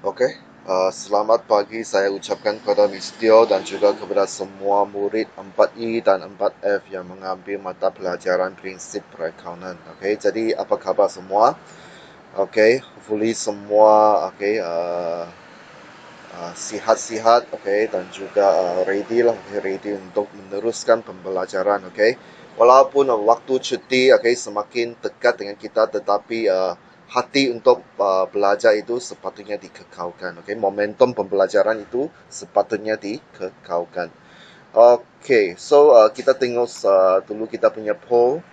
Oke, selamat pagi saya ucapkan kepada Miss Teo dan juga kepada semua murid 4E dan 4F yang mengambil mata pelajaran prinsip perakaunan. Oke, jadi apa khabar semua? Oke, hopefully semua sihat-sihat, oke, dan juga ready lah, ready untuk meneruskan pembelajaran, oke. Walaupun waktu cuti, oke, semakin dekat dengan kita, tetapi hati untuk belajar itu sepatutnya dikekalkan, oke. Momentum pembelajaran itu sepatutnya dikekalkan. Oke, so kita tengok dulu kita punya poll.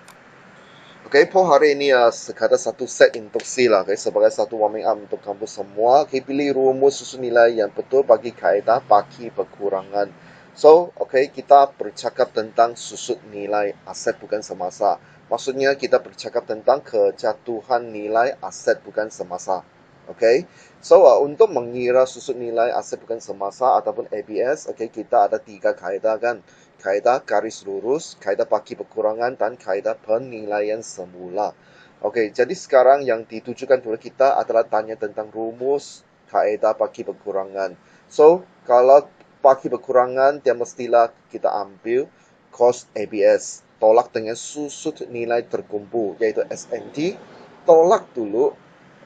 Oke, poll hari ini sekadar satu set instruksi lah, okay, sebagai satu warming up untuk kamu semua. Okay, pilih rumus susun nilai yang betul bagi kaedah bagi kekurangan. So, okay, kita bercakap tentang susut nilai aset bukan semasa. Maksudnya kita bercakap tentang kejatuhan nilai aset bukan semasa. Okay, so untuk mengira susut nilai aset bukan semasa ataupun ABS, okay, kita ada 3 kaedah kan. Kaedah garis lurus, kaedah bagi kekurangan, dan kaedah penilaian semula. Okey, jadi sekarang yang ditujukan kepada kita adalah tanya tentang rumus kaedah bagi kekurangan. So, kalau bagi kekurangan, dia mestilah kita ambil cos ABS. Tolak dengan susut nilai terkumpul, iaitu SNT. Tolak dulu.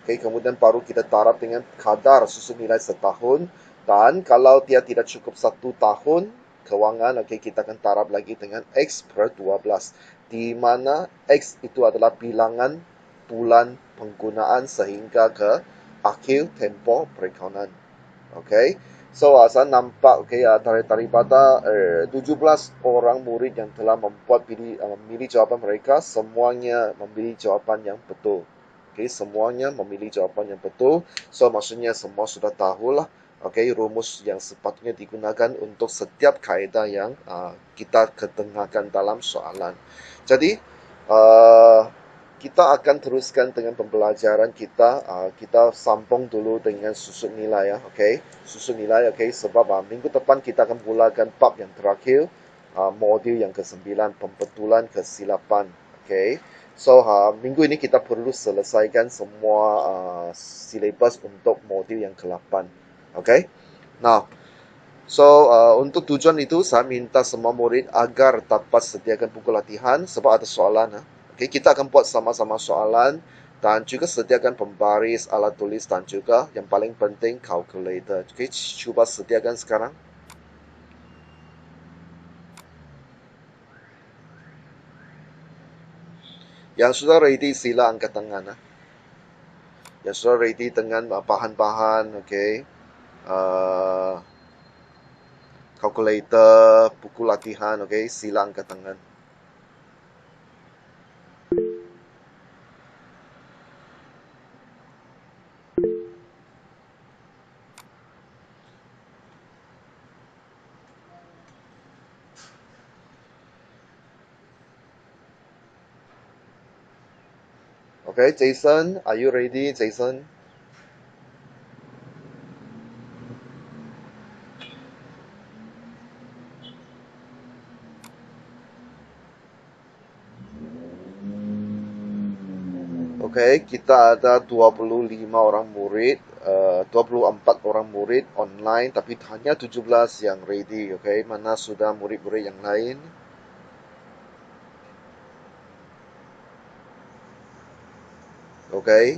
Okey, kemudian baru kita taraf dengan kadar susut nilai setahun. Dan kalau dia tidak cukup 1 tahun, kewangan, okey, kita akan taraf lagi dengan X per 12. Di mana X itu adalah bilangan bulan penggunaan sehingga ke akhir tempo perakaunan. Okey. So, saya nampak okey daripada 17 orang murid yang telah memilih jawapan mereka, semuanya memilih jawapan yang betul. Okey, semuanya memilih jawapan yang betul. So, maksudnya semua sudah tahulah okey rumus yang sepatutnya digunakan untuk setiap kaedah yang kita ketengahkan dalam soalan. Jadi, uh, kita akan teruskan dengan pembelajaran kita. Kita sambung dulu dengan susut nilai ya, okey. Susut nilai, okey. Sebab minggu depan kita akan mulakan bab yang terakhir, modul yang ke-9, pembetulan kesilapan, okey. So, minggu ini kita perlu selesaikan semua silibus untuk modul yang ke-8, okey. Now, so, untuk tujuan itu, saya minta semua murid agar dapat sediakan buku latihan sebab ada soalan. Okay, kita akan buat sama-sama soalan dan juga sediakan pembaris, alat tulis dan juga yang paling penting calculator. Okay, cuba sediakan sekarang. Yang sudah ready sila angkat tangan. Yang sudah ready dengan bahan-bahan, okay. Calculator, buku latihan, okay, sila angkat tangan. Okay, Jason, are you ready, Jason? Okey, kita ada 25 orang murid, 24 orang murid online, tapi hanya 17 yang ready, okey. Mana sudah murid-murid yang lain? Okey.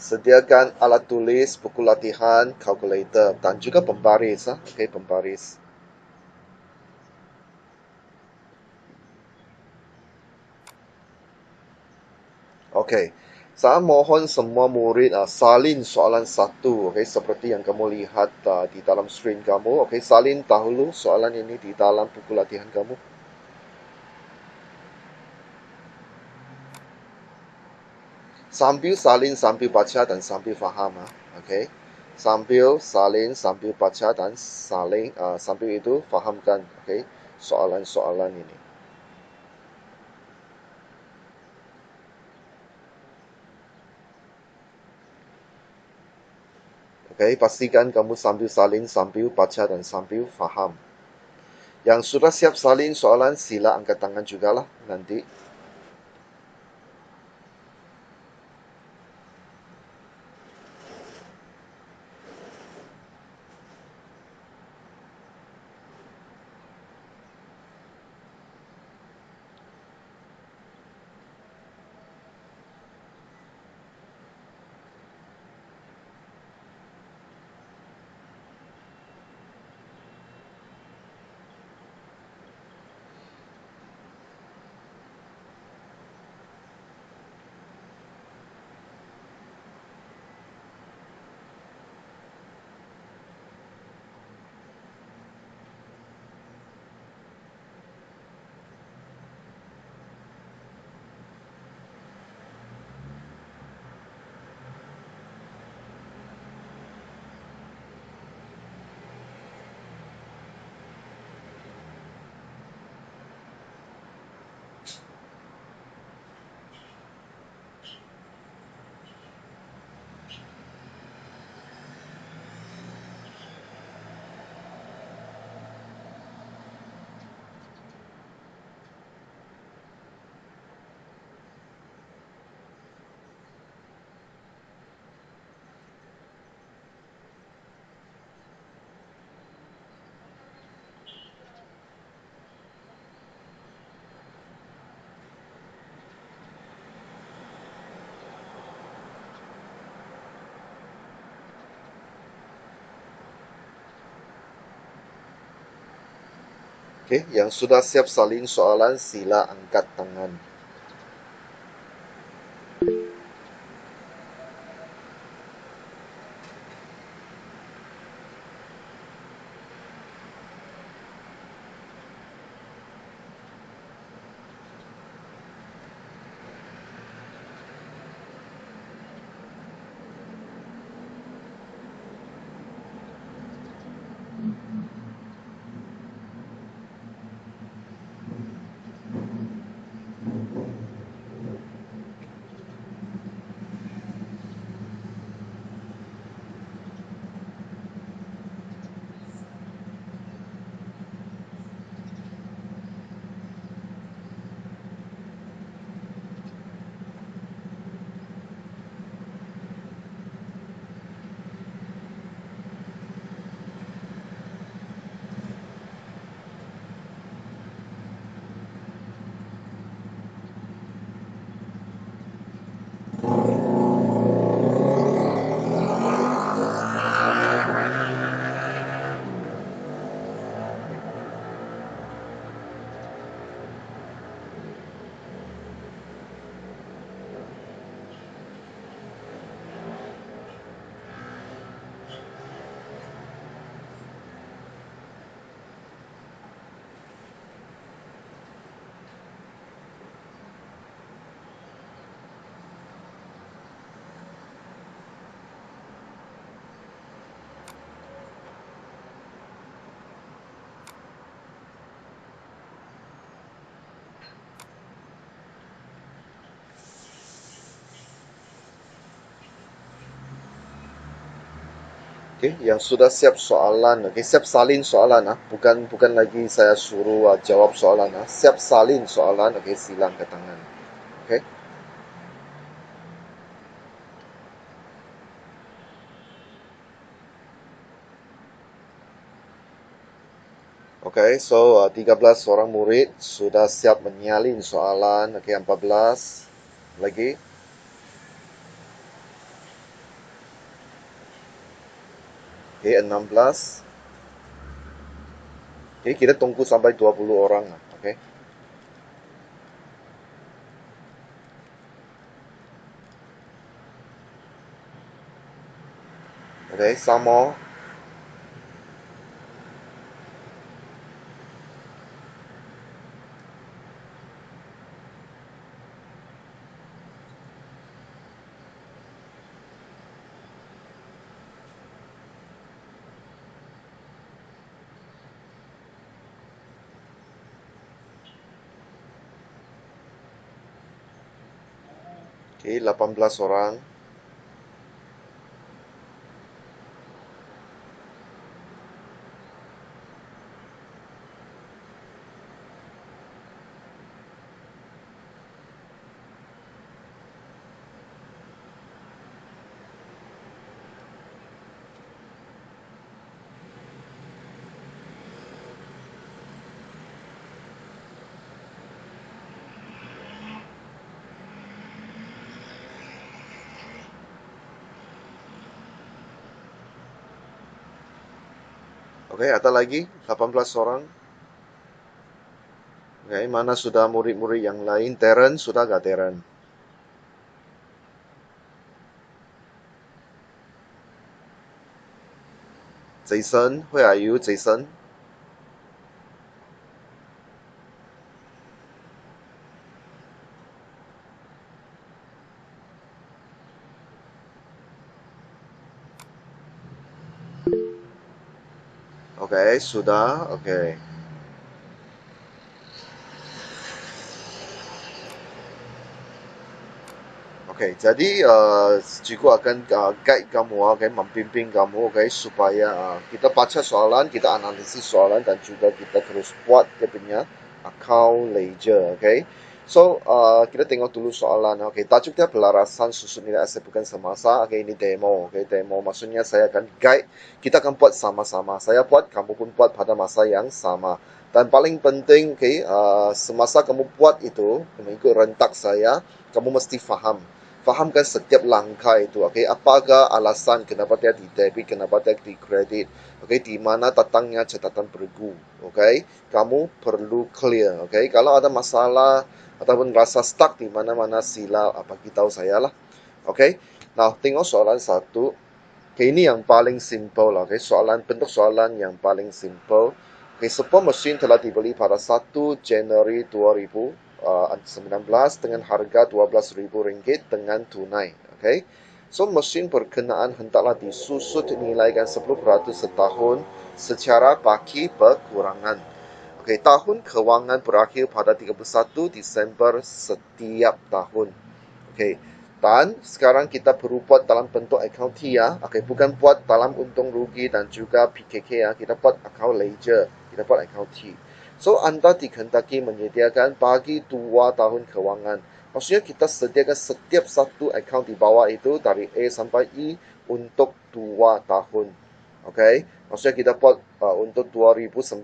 Sediakan alat tulis, buku latihan, calculator, dan juga pembaris, okey, pembaris. Okey. Saya mohon semua murid salin soalan satu, okey, seperti yang kamu lihat di dalam screen kamu. Okey, salin dahulu soalan ini di dalam buku latihan kamu. Sambil salin, sambil baca dan sambil faham, okey. Sambil salin, sambil baca dan sambil itu fahamkan, okey, soalan-soalan ini. Okey, pastikan kamu sambil salin, sambil baca dan sambil faham. Yang sudah siap salin soalan, sila angkat tangan jugalah nanti. Oke, yang sudah siap salin soalan sila angkat tangan. Oke, yang sudah siap soalan, oke, siap salin soalan, bukan lagi saya suruh jawab soalan, siap salin soalan, oke, sila angkat tangan, oke, oke, so 13 orang murid sudah siap menyalin soalan, oke, 14 lagi, oke, 16, oke, kita tunggu sampai 20 orang, oke, oke, sama, oke, 18 orang, oke, ada lagi 18 orang, oke, mana sudah murid-murid yang lain, Teren, sudah gak Teren? Jason, where are you, Jason? Oke, sudah, oke. Oke, jadi cikgu akan guide kamu, oke, membimbing kamu, oke, supaya kita baca soalan, kita analisis soalan, dan juga kita terus buat dia punya account ledger, oke. So, kita tengok dulu soalan, oke. Tajuk dia pelarasan susun nilai aset bukan semasa, oke, ini demo, oke, demo. Maksudnya saya akan guide, kita akan buat sama-sama. Saya buat, kamu pun buat pada masa yang sama. Dan paling penting, oke, semasa kamu buat itu, mengikut rentak saya, kamu mesti faham. fahamkan setiap langkah itu, okey. Apakah alasan kenapa dia di debit, kenapa dia di kredit, okey. Di mana datangnya catatan bergu, okey. Kamu perlu clear, okey. Kalau ada masalah ataupun rasa stuck di mana-mana, sila bagi tahu saya lah, okey. Nah, tengok soalan satu. Okay, ini yang paling simple lah. Okay, bentuk soalan yang paling simple. Okay, sebuah mesin telah dibeli pada 1 Januari 2019 dengan harga RM12.000 dengan tunai. Okay, so mesin berkenaan hendaklah disusut nilaikan 10% setahun secara baki berkurangan. Okay, tahun kewangan berakhir pada 31 Disember setiap tahun. Okay. Dan sekarang kita perlu buat dalam bentuk akaun T ya. Okay, bukan buat dalam untung rugi dan juga PKK ya. Kita buat akaun ledger. Kita buat akaun T. So, anda dikehendaki menyediakan bagi 2 tahun kewangan. Maksudnya kita sediakan setiap satu akaun di bawah itu dari A sampai E untuk 2 tahun. Okay. Maksudnya kita buat untuk 2019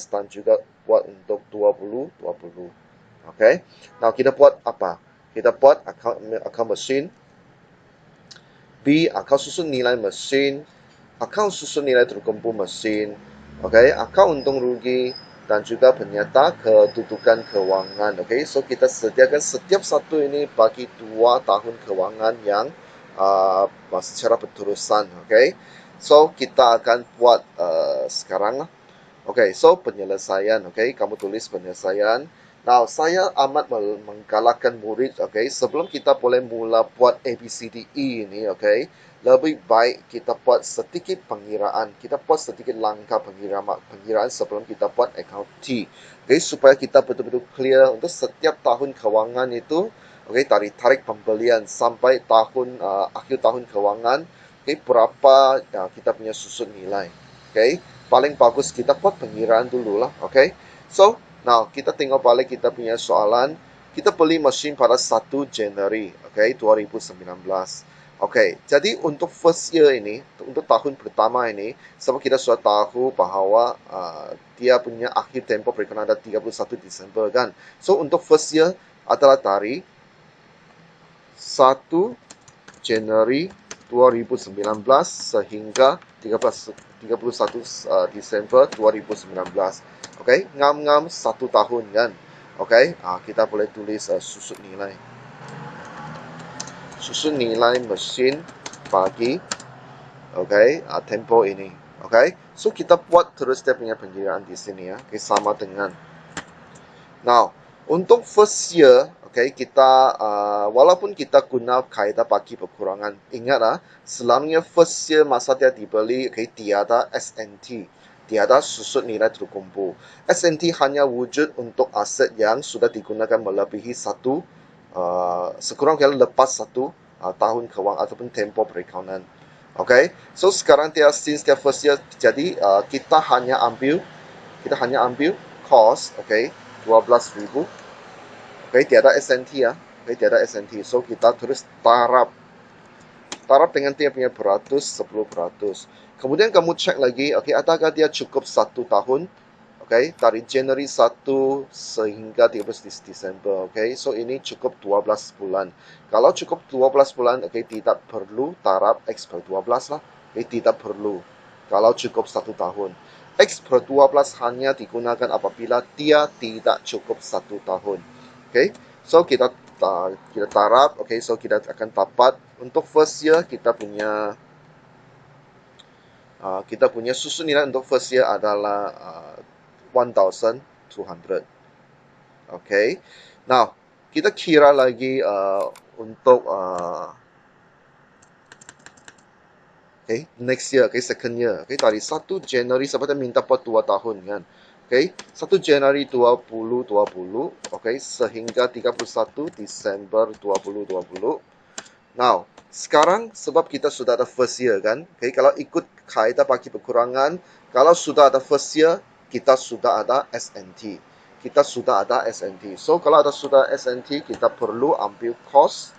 dan juga buat untuk 2020. Okay. Now, kita buat apa? Kita buat akaun mesin. B, akaun susun nilai mesin. Akaun susun nilai terkumpul mesin. Okay, akaun untung rugi. Dan juga penyata kedudukan kewangan. Okay, so kita sediakan setiap satu ini bagi 2 tahun kewangan yang secara berterusan. Okay, so kita akan buat sekarang lah. Okay, so penyelesaian. Okay, kamu tulis penyelesaian. Now, saya amat menggalakkan murid, okay, sebelum kita boleh mula buat ABCDE ini, okay, lebih baik kita buat sedikit pengiraan. Kita buat sedikit langkah pengiraan sebelum kita buat account T. Okay, supaya kita betul-betul clear untuk setiap tahun kewangan itu, okay, dari tarik pembelian sampai tahun akhir tahun kewangan, okay, berapa kita punya susun nilai. Okay, paling bagus kita buat pengiraan dulu lah, okay. So, now, kita tengok balik kita punya soalan. Kita beli mesin pada 1 Januari, okay, 2019. Okay, jadi untuk first year ini, untuk tahun pertama ini, sebab kita sudah tahu bahawa dia punya akhir tempoh berkenaan ada 31 Disember kan. So, untuk first year adalah dari 1 Januari 2019 sehingga 31 Desember 2019. Okay, ngam-ngam 1 tahun kan. Okay, kita boleh tulis susun nilai. Susun nilai mesin bagi okay, tempoh ini. Okay, so kita buat terus dia punya pengiraan di sini ya. Okay, sama dengan. Now, untuk first year, okay, kita walaupun kita guna kaedah bagi berkurangan, ingatlah, selamanya first year masa dia dibeli, okay, tiada SNT. Tiada susun nilai terkumpul. SNT hanya wujud untuk aset yang sudah digunakan melebihi satu, sekurang-kurangnya lepas satu tahun kewangan ataupun tempoh perakaunan. Okay, so sekarang since dia first year, jadi kita hanya ambil cost, okay, 12.000. Okay, tiada SNT ya. Okay, tiada SNT. So kita terus tarap dengan dia punya peratus 10%. Kemudian kamu cek lagi, okay, adakah dia cukup 1 tahun? Okay, dari Januari 1 sehingga 13 Desember. Okay, so ini cukup 12 bulan. Kalau cukup 12 bulan, okay, tidak perlu tarap X per 12 lah. Okay, tidak perlu. Kalau cukup 1 tahun. X per 12 hanya digunakan apabila dia tidak cukup 1 tahun. Okay, so kita tarap. Okay, so kita akan dapat untuk first year kita punya susun nilai untuk first year adalah 1,200. Okay, now kita kira lagi untuk okay, next year, okay, second year, okay, dari 1 Januari sampai minta buat 2 tahun kan. Okay, 1 Januari 2020, okay, sehingga 31 Desember 2020. Now, sekarang sebab kita sudah ada first year kan, okay, kalau ikut kaedah bagi berkurangan, kalau sudah ada first year, kita sudah ada SNT. Kita sudah ada SNT. So, kalau sudah SNT, kita perlu ambil cost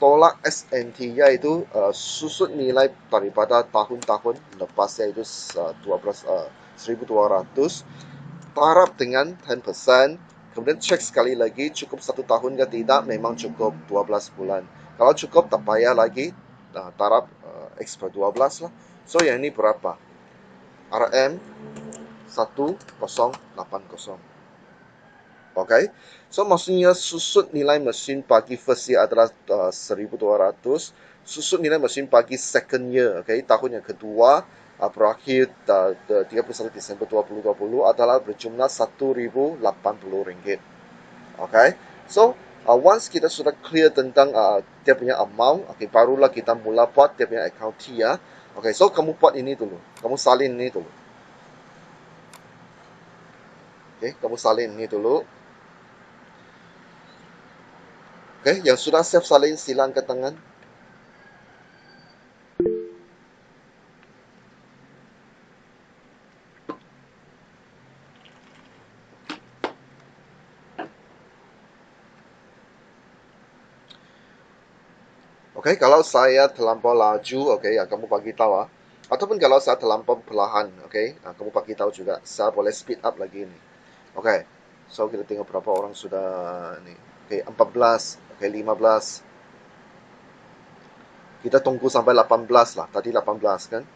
tolak SNT, yaitu susun nilai daripada tahun-tahun lepas, yaitu 1,200. Tarap dengan 10%. Kemudian cek sekali lagi, cukup 1 tahun ke tidak, memang cukup 12 bulan. Kalau cukup, tak payah lagi taraf X per 12 lah. So, yang ini berapa? RM 1080. Okay. So, maksudnya susut nilai mesin pagi first year adalah 1200. Susut nilai mesin pagi second year, okay, tahun yang kedua, berakhir 31 Disember 2020 adalah berjumlah RM1,080. Okay. So, once kita sudah clear tentang dia punya amount, okay, barulah kita mula buat dia punya account T ya. Okay, so kamu buat ini dulu. Kamu salin ini dulu. Okay, kamu salin ini dulu. Okay, yang sudah siap salin sila angkat tangan. Okay, kalau saya terlampau laju, okay, kamu bagi tahu Ataupun kalau saya terlampau perlahan, okay, kamu bagi tahu juga. Saya boleh speed up lagi ini. Okay, so kita tengok berapa orang sudah ni. Okay, 14, okay, 15. Kita tunggu sampai 18 lah. Tadi 18 kan?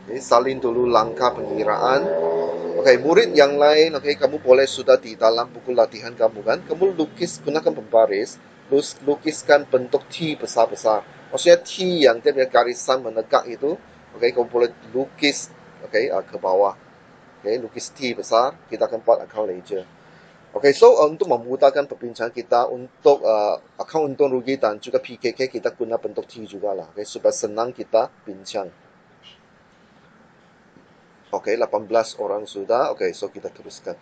Okay, salin dulu langkah pengiraan. Okay, murid yang lain, okay, kamu boleh sudah di dalam buku latihan kamu kan? Kamu lukis, gunakan pembaris, lukiskan bentuk T besar-besar. Maksudnya T yang dia punya garisan menegak itu, okay, kamu boleh lukis, okay, ke bawah. Okay, lukis T besar, kita akan buat account ledger. Okay, so untuk memudahkan perbincangan kita untuk account untung rugi dan juga PKK, kita guna bentuk T juga lah, okay, supaya senang kita bincang. Okay, 18 orang sudah. Okay, so kita teruskan.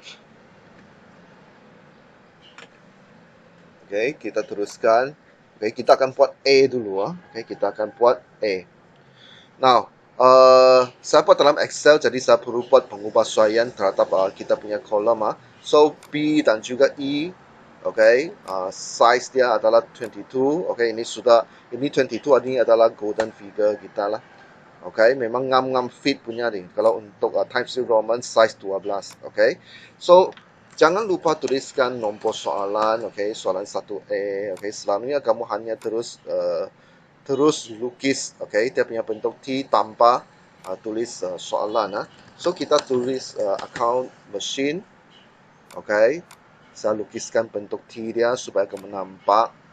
Okay, kita teruskan. Okay, kita akan buat A dulu. Okay, kita akan buat A. Now, saya buat dalam Excel, jadi saya perlu buat pengubahsuaian terhadap kita punya kolom. So, B dan juga E. Okay, size dia adalah 22. Okay, ini 22, ini adalah golden figure kita lah. Okay, memang ngam-ngam fit punya ni. Kalau untuk Times New Roman size 12. Okay, so jangan lupa tuliskan nombor soalan. Okay, soalan 1A. Okay, selanjutnya kamu hanya terus lukis. Okay, dia punya bentuk T tanpa tulis soalan. So kita tulis account machine. Okay, saya lukiskan bentuk T dia supaya kamu nampak.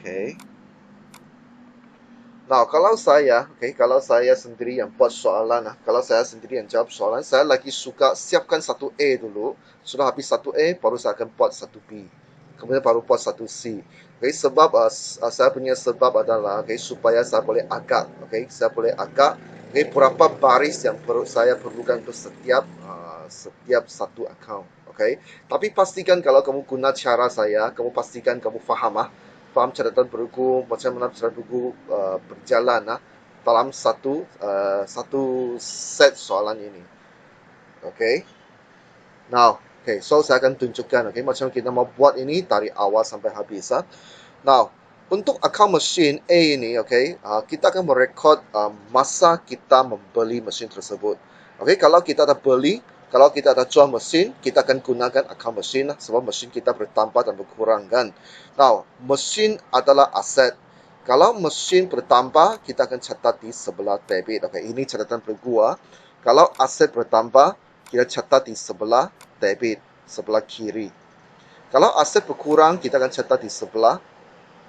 Okay. Nah, kalau saya sendiri yang buat soalan, kalau saya sendiri yang jawab soalan, saya lagi suka siapkan 1A dulu. Sudah habis 1A, baru saya akan buat 1B. Kemudian baru buat 1C. Okay, sebab saya punya sebab adalah supaya saya boleh agak. Okay, saya boleh agak. Okay, berapa baris yang saya perlukan untuk setiap satu account. Okay, tapi pastikan kalau kamu guna cara saya, kamu pastikan kamu faham faham catatan buku, macam mana catatan buku berjalan dalam satu set soalan ini. Okay. Now, okay, so saya akan tunjukkan, okay, macam kita mau buat ini dari awal sampai habis. Now, untuk account mesin A ini, okay, kita akan merekod masa kita membeli mesin tersebut. Okay, kalau kita ada beli, kalau kita ada jual mesin, kita akan gunakan account mesin sebab mesin kita bertambah dan berkurang kan. Now, mesin adalah aset. Kalau mesin bertambah, kita akan catat di sebelah debit. Okay, ini catatan bergua. Kalau aset bertambah, kita catat di sebelah debit, sebelah kiri. Kalau aset berkurang, kita akan catat di sebelah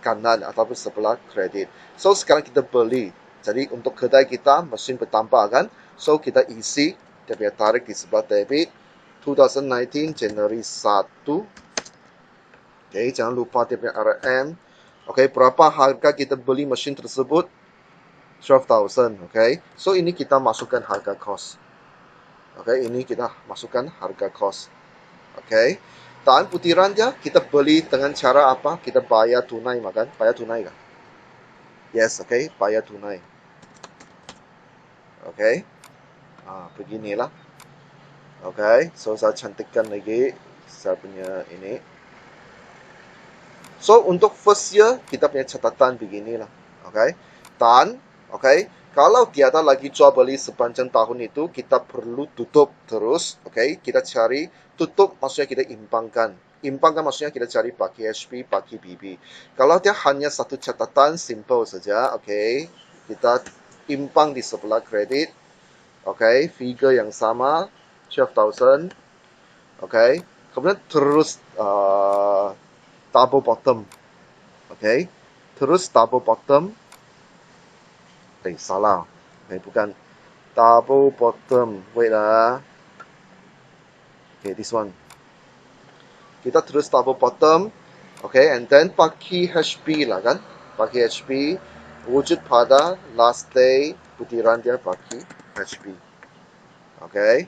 kanan ataupun sebelah kredit. So, sekarang kita beli. Jadi, untuk kedai kita, mesin bertambah kan. So, kita isi, dia punya tarik di sebelah debit. 2019 Januari 1. Okay, jangan lupa dia punya RM. Okay, berapa harga kita beli mesin tersebut? 12,000. Okay, so ini kita masukkan harga kos. Okay, ini kita masukkan harga kos. Okay, dan putiran dia kita beli dengan cara apa? Kita bayar tunai makan. Bayar tunai kan? Yes, okay, bayar tunai. Okay, beginilah. Okay, so saya cantikkan lagi saya punya ini. So, untuk first year, kita punya catatan beginilah. Okay, dan, okay, Kalau tiada lagi jual beli sepanjang tahun itu, kita perlu tutup terus, oke? Kita cari tutup, maksudnya kita imbangkan. Imbangkan maksudnya kita cari pakai HP, pakai BB. Kalau dia hanya satu catatan, simple saja, oke? Kita imbang di sebelah kredit, oke? Figure yang sama, 12,000, oke? Kemudian terus double bottom, oke? Terus double bottom, salah, oke? Bukan double bottom. Wait lah. Okay, this one. Kita terus double bottom. Okay, and then pakai HP lah kan. Pakai HP. Wujud pada last day butiran dia pakai HP. Okay.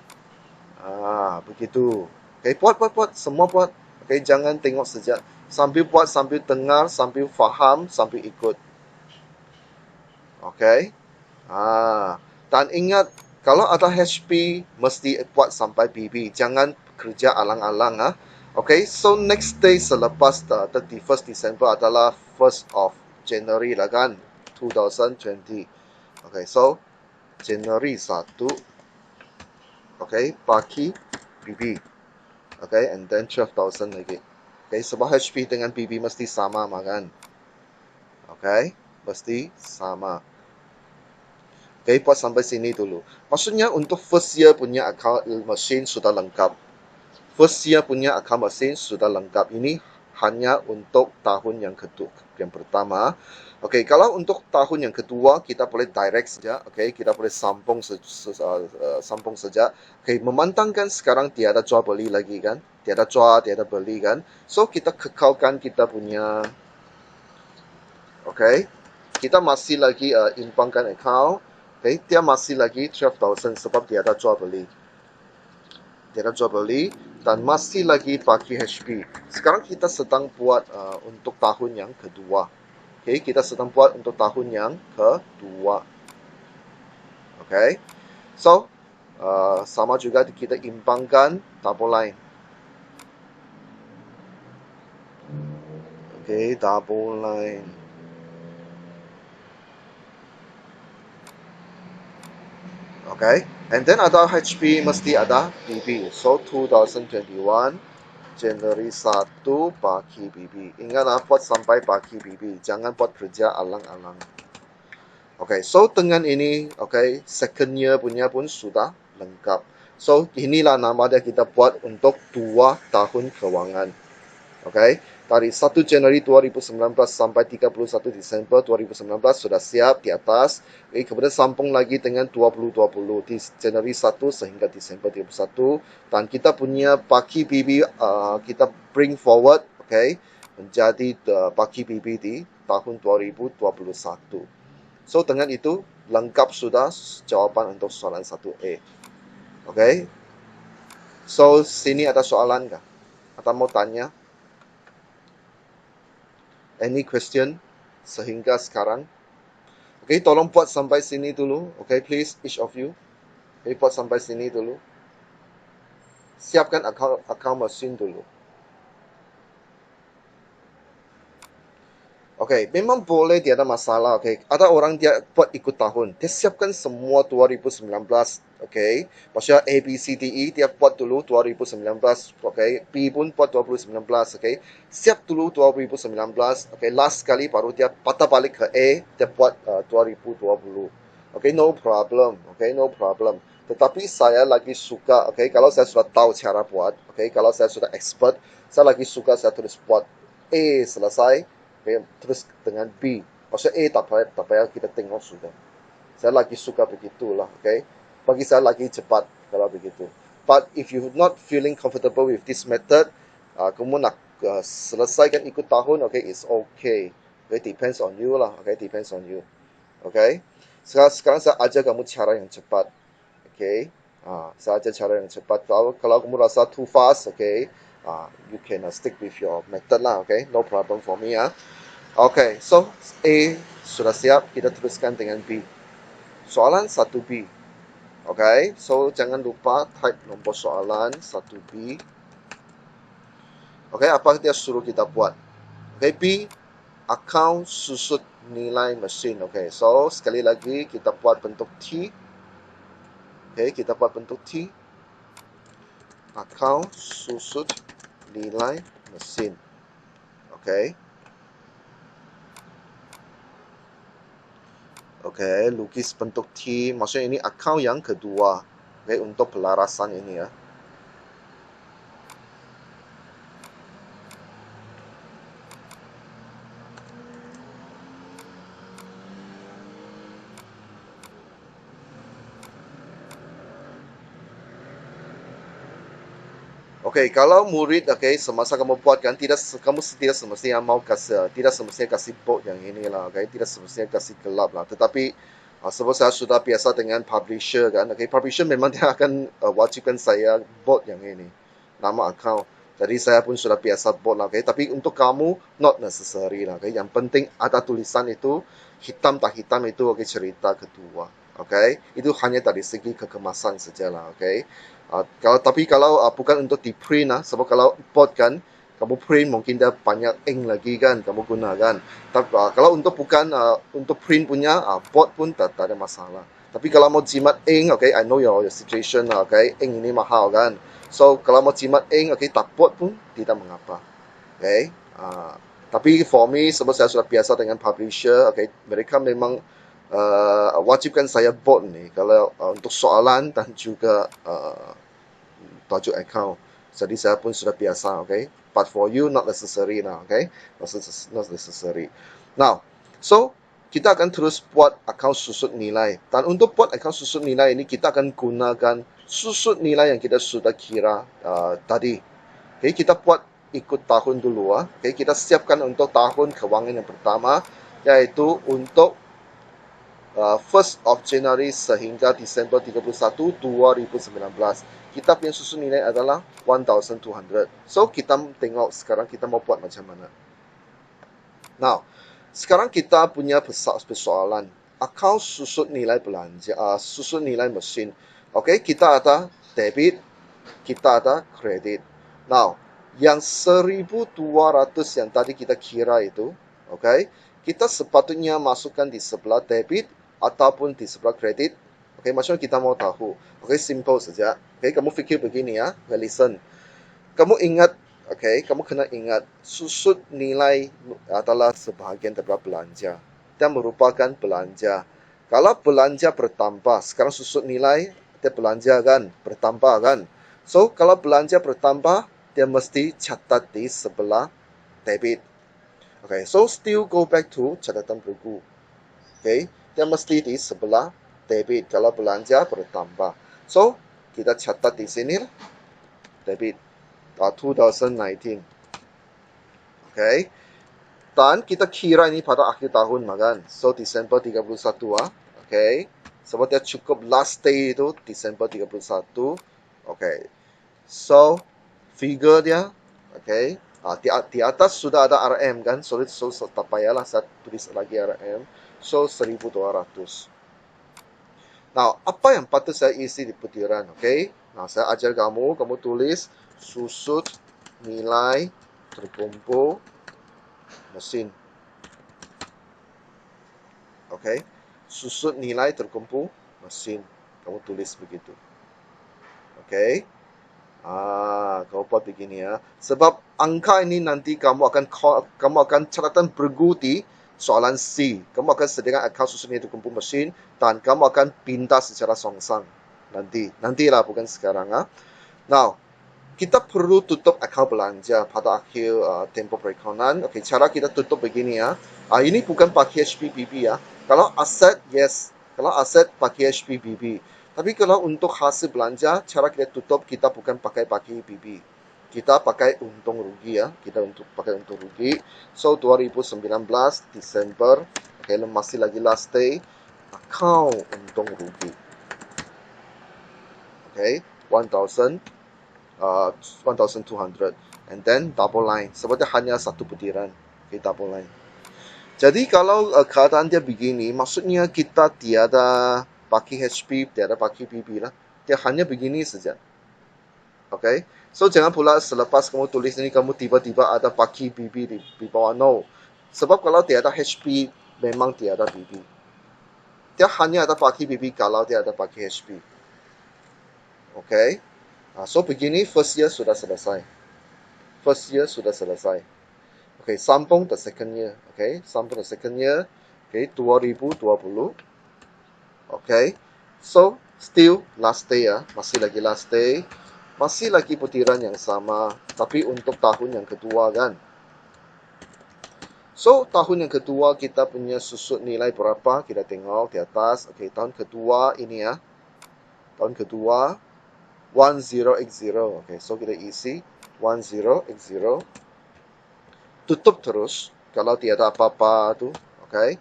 Begitu. Okay, buat. Semua buat. Okay, jangan tengok saja. Sambil buat, sambil dengar, sambil faham, sambil ikut. Okay. Dan ingat, kalau ada HP, mesti buat sampai BB. Jangan kerja alang-alang. Okay, so next day selepas 31st December adalah 1st of January lah kan, 2020. Okay, so January 1, okay, pagi BB. Okay, and then 12,000 lagi. Okay, sebab HP dengan BB mesti sama kan. Okay, mesti sama. Okay, buat sampai sini dulu. Maksudnya untuk first year punya account machine sudah lengkap. First year punya account machine sudah lengkap. Ini hanya untuk tahun yang kedua, yang pertama. Okay, kalau untuk tahun yang kedua kita boleh direct saja. Okay, kita boleh sambung saja. Okay, memandangkan sekarang tiada jual beli lagi kan, tiada jual, tiada beli kan. So kita kekalkan kita punya. Okay, kita masih lagi imbangkan account. Okay, dia masih lagi 12,000 sebab dia ada jual beli. Dia ada jual beli dan masih lagi pakai HP. Sekarang kita sedang buat untuk tahun yang kedua. Okay, kita sedang buat untuk tahun yang kedua. Okay, so sama juga kita imbangkan double line. Okay, double line. Okay, and then ada HP mesti ada BB. So 2021 January 1 pakai BB. Ingatlah buat sampai pakai BB. Jangan buat kerja alang-alang. Okay, so dengan ini, okay, second year punya pun sudah lengkap. So inilah nama dia kita buat untuk 2 tahun kewangan. Okay, dari 1 Januari 2019 sampai 31 Desember 2019 sudah siap di atas. Okay, kemudian sambung lagi dengan 2020 di Januari 1 sehingga Desember 31. Dan kita punya pakai BB kita bring forward, okay, menjadi pakai BB di tahun 2021. So dengan itu lengkap sudah jawapan untuk soalan 1A. Okay, so sini ada soalan kah? Atau mau tanya? Any question sehingga sekarang? Okay, tolong buat sampai sini dulu. Okay, please, each of you. Okay, buat sampai sini dulu. Siapkan account machine dulu. Okay, memang boleh tiada masalah. Okay, ada orang dia buat ikut tahun. Dia siapkan semua 2019. Okay, maksudnya A, B, C, D, E dia buat dulu 2019. Okay, B pun buat 2019. Okay, siap dulu 2019. Okay, last kali baru dia patah balik ke A, dia buat 2020. Okay, no problem. Okay, no problem. Tetapi saya lagi suka, okay, kalau saya sudah tahu cara buat, okay, kalau saya sudah expert, saya lagi suka saya tulis buat A selesai. Okay, terus dengan B. Maksudnya tak payah kita tengok sudah. Saya lagi suka begitulah, okay. Bagi saya lagi cepat kalau begitu. But if you not feeling comfortable with this method, kamu nak selesaikan ikut tahun, okay, it's okay. Okay, depends on you lah, okay, depends on you. Okay. Sekarang saya ajar kamu cara yang cepat. Okay. Saya ajar cara yang cepat. Kalau kamu rasa too fast, okay, you can stick with your method lah, okay. No problem for me. Okay, so A sudah siap, kita teruskan dengan B. Soalan 1B. Okay, so jangan lupa type nombor soalan 1B. Okay, apa dia suruh kita buat? Okay, B, Akaun susut nilai mesin. Okay, so sekali lagi kita buat bentuk T. Okay, kita buat bentuk T. Akaun susut nilai mesin. Okay. Okay, lukis bentuk T. Maksudnya ini akaun yang kedua. Okay, untuk pelarasan ini ya. Okay, kalau murid, okay, semasa kamu buat kan, kamu tidak semestinya mau kasih, tidak semestinya kasih board yang ini lah, okay, tidak semestinya kasih gelap lah. Tetapi sebab saya sudah biasa dengan publisher kan, okay, publisher memang dia akan wajibkan saya board yang ini, nama account. Jadi saya pun sudah biasa board lah, okay. Tapi untuk kamu not necessary lah, okay. Yang penting ada tulisan itu hitam tak hitam itu, okay, cerita kedua, okay. Itu hanya dari segi kekemasan saja lah, okay. Tapi kalau bukan untuk di print sebab kalau board kan kamu print mungkin dia banyak ink lagi kan kamu gunakan. Tapi kalau untuk bukan untuk print punya board pun tak ada masalah. Tapi kalau mau jimat ink, okay, I know your situation, okay, ink ini mahal kan. So kalau mau jimat ink, okay, tak board pun tidak mengapa, okay. Tapi for me, sebab saya sudah biasa dengan publisher, okay, mereka memang wajibkan saya board ni kalau untuk soalan dan juga tajuk account. Jadi saya pun sudah biasa, okay. But for you not necessary lah, okay. Not necessary. Now, so kita akan terus buat account susut nilai. Dan untuk buat account susut nilai ini kita akan gunakan susut nilai yang kita sudah kira tadi. Okay, kita buat ikut tahun dulu. Okay, kita siapkan untuk tahun kewangan yang pertama, yaitu untuk 1st of January sehingga Disember 31, 2019. Kita punya susun nilai adalah 1,200. So, kita tengok sekarang kita mau buat macam mana. Now, sekarang kita punya persoalan. Akaun susun nilai belanja, susun nilai mesin. Okay, kita ada debit, kita ada kredit. Now, yang 1,200 yang tadi kita kira itu, okay, kita sepatutnya masukkan di sebelah debit ataupun di sebelah kredit. Okay, macam kita mau tahu. Okay, simple saja. Okay, kamu fikir begini ya. Okay, listen. Kamu ingat, okay, kamu kena ingat, susut nilai adalah sebahagian daripada belanja. Dan merupakan belanja. Kalau belanja bertambah, sekarang susut nilai, dia belanja kan, bertambah kan. So, kalau belanja bertambah, dia mesti catat di sebelah debit. Okay, so still go back to catatan bergu. Okay, dia mesti di sebelah debit kalau belanja bertambah. So, kita catat di sini debit 2019. Okay, dan kita kira ini pada akhir tahun kan. So, Desember 31 Okay, sebab dia cukup last day itu Desember 31. Okay, so figure dia, okay, di atas sudah ada RM kan, so tak payahlah saya tulis lagi RM. So 1,200. Nah, apa yang patut saya isi di butiran, okay? Nah, saya ajar kamu tulis susut nilai terkumpul mesin. Okay, susut nilai terkumpul mesin. Kamu tulis begitu. Okay. Kau buat begini ya. Sebab angka ini nanti kamu akan catatan bergu di soalan C. Kamu akan sediakan akaun susun nilai terkumpul mesin dan kamu akan pindah secara songsang nantilah, bukan sekarang. Now, kita perlu tutup akaun belanja pada akhir tempoh perekonomian. Okay, cara kita tutup begini ya. Ini bukan pakai HPBB ya. Kalau aset, yes. Kalau aset pakai HPBB. Tapi kalau untuk hasil belanja, cara kita tutup, kita bukan pakai BB. Kita pakai untung rugi ya. Kita pakai untung rugi. So, 2019 Desember. Okay, masih lagi last day. Akaun untung rugi. Okay, 1,200. And then double line. Sebabnya hanya satu butiran. Okay, double line. Jadi kalau keadaan dia begini, maksudnya kita tiada pakai HP, tiada pakai BB lah. Dia hanya begini saja. Okay. So, jangan pula selepas kamu tulis ini, kamu tiba-tiba ada pakai BB di bawah. No. Sebab kalau tiada HP, memang tiada BB. Dia hanya ada pakai BB kalau dia ada pakai HP. Okay? So begini first year sudah selesai. First year sudah selesai. Okay, sambung the second year. Okay, sambung the second year. Okay, 2020. Okay, so still last day ya, masih lagi last day. Masih lagi putiran yang sama, tapi untuk tahun yang kedua kan. So, tahun yang kedua kita punya susut nilai berapa? Kita tengok di atas. Okay, tahun kedua ini ya. Tahun kedua 1080. Okay, so kita isi 1080. Tutup terus. Kalau tiada apa-apa tu, okay.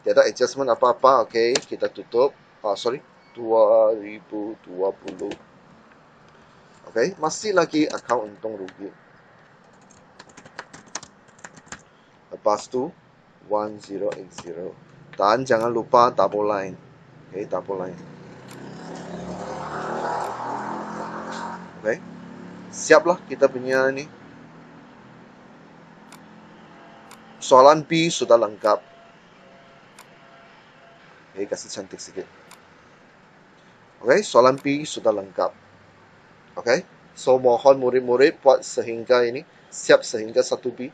Tiada adjustment apa-apa, okay. Kita tutup. Sorry, 2020. Okay, masih lagi akaun untung rugi. Lepas tu 1080. Dan jangan lupa double line. Okay, double line. Okay, siaplah kita punya ni. Soalan B sudah lengkap. Okay, kasih cantik sikit. Okay, soalan B sudah lengkap. Okay, so mohon murid-murid buat sehingga ini, siap sehingga 1B.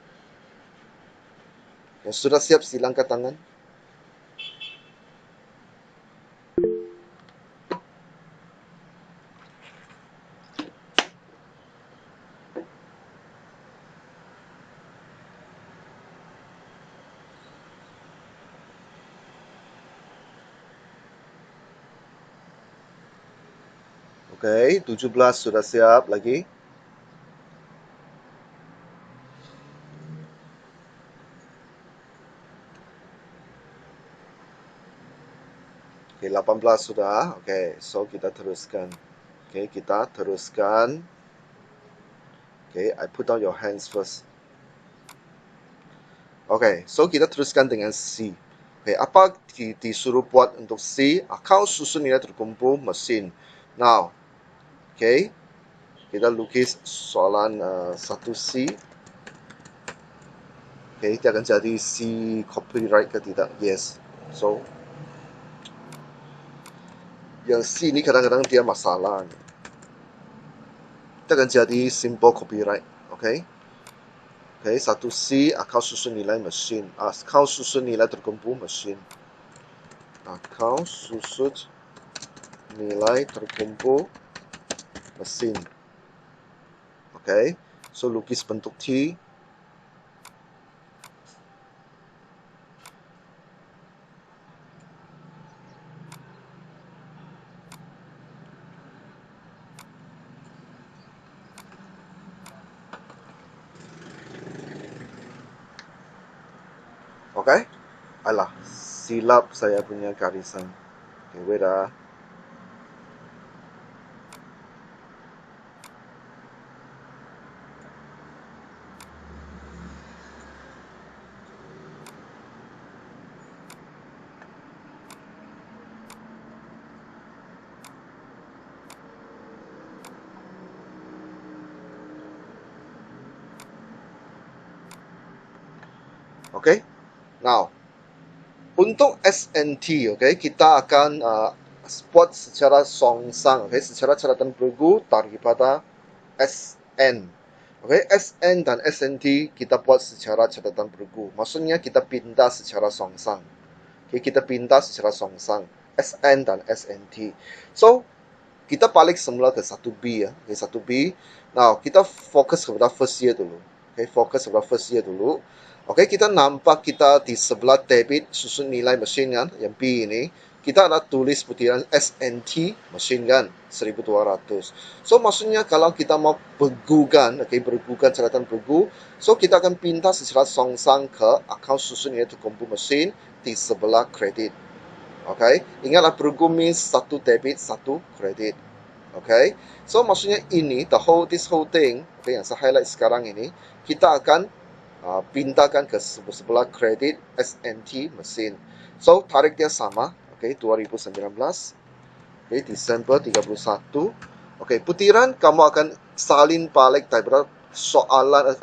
Yang sudah siap sila angkat tangan. Okay, 17 sudah siap lagi. Okay, 18 sudah. Okay, so kita teruskan. Okay, kita teruskan. Okay, I put down your hands first. Okay, so kita teruskan dengan C. Okay, apa disuruh buat untuk C? Akal susun nilai terkumpul mesin. Now, okay, kita lukis soalan 1C. Okay, dia akan jadi C copyright ke tidak? Yes. So, yang C ni kadang-kadang dia masalah. Dia akan jadi simple copyright. Okay. Okay, 1C akal susun nilai mesin. Akal susun nilai terkumpul mesin. Akal susun nilai terkumpul mesin. Okay, so lukis bentuk T. Okay, alah, silap saya punya garisan. Okay, wait ah. Okay, now untuk SNT, okay, kita akan buat secara songsang, okay, secara catatan bergu daripada SN. Okay, SN dan SNT kita buat secara catatan bergu. Maksudnya kita pindah secara songsang. Okay, kita pindah secara songsang. SN dan SNT. So, kita balik semula ke 1B ya. Okay, 1B. Now, kita fokus kepada first year dulu. Okay, fokus kepada first year dulu. Okay, kita nampak kita di sebelah debit susun nilai mesin kan, yang B ini. Kita ada tulis butiran SNT mesin kan, 1200. So, maksudnya kalau kita mau bergugan, okay, bergugan catatan bergu, so kita akan pindah secara songsang ke akaun susun nilai terkumpul mesin di sebelah kredit. Okay, ingatlah bergu means satu debit, satu kredit. Okay, so maksudnya ini, this whole thing, okay, yang saya highlight sekarang ini, kita akan pindahkan ke sebelah kredit SNT mesin. So, tarikh dia sama. Okay, 2019. Okay, Desember 31. Okay, putiran kamu akan salin balik daripada soalan,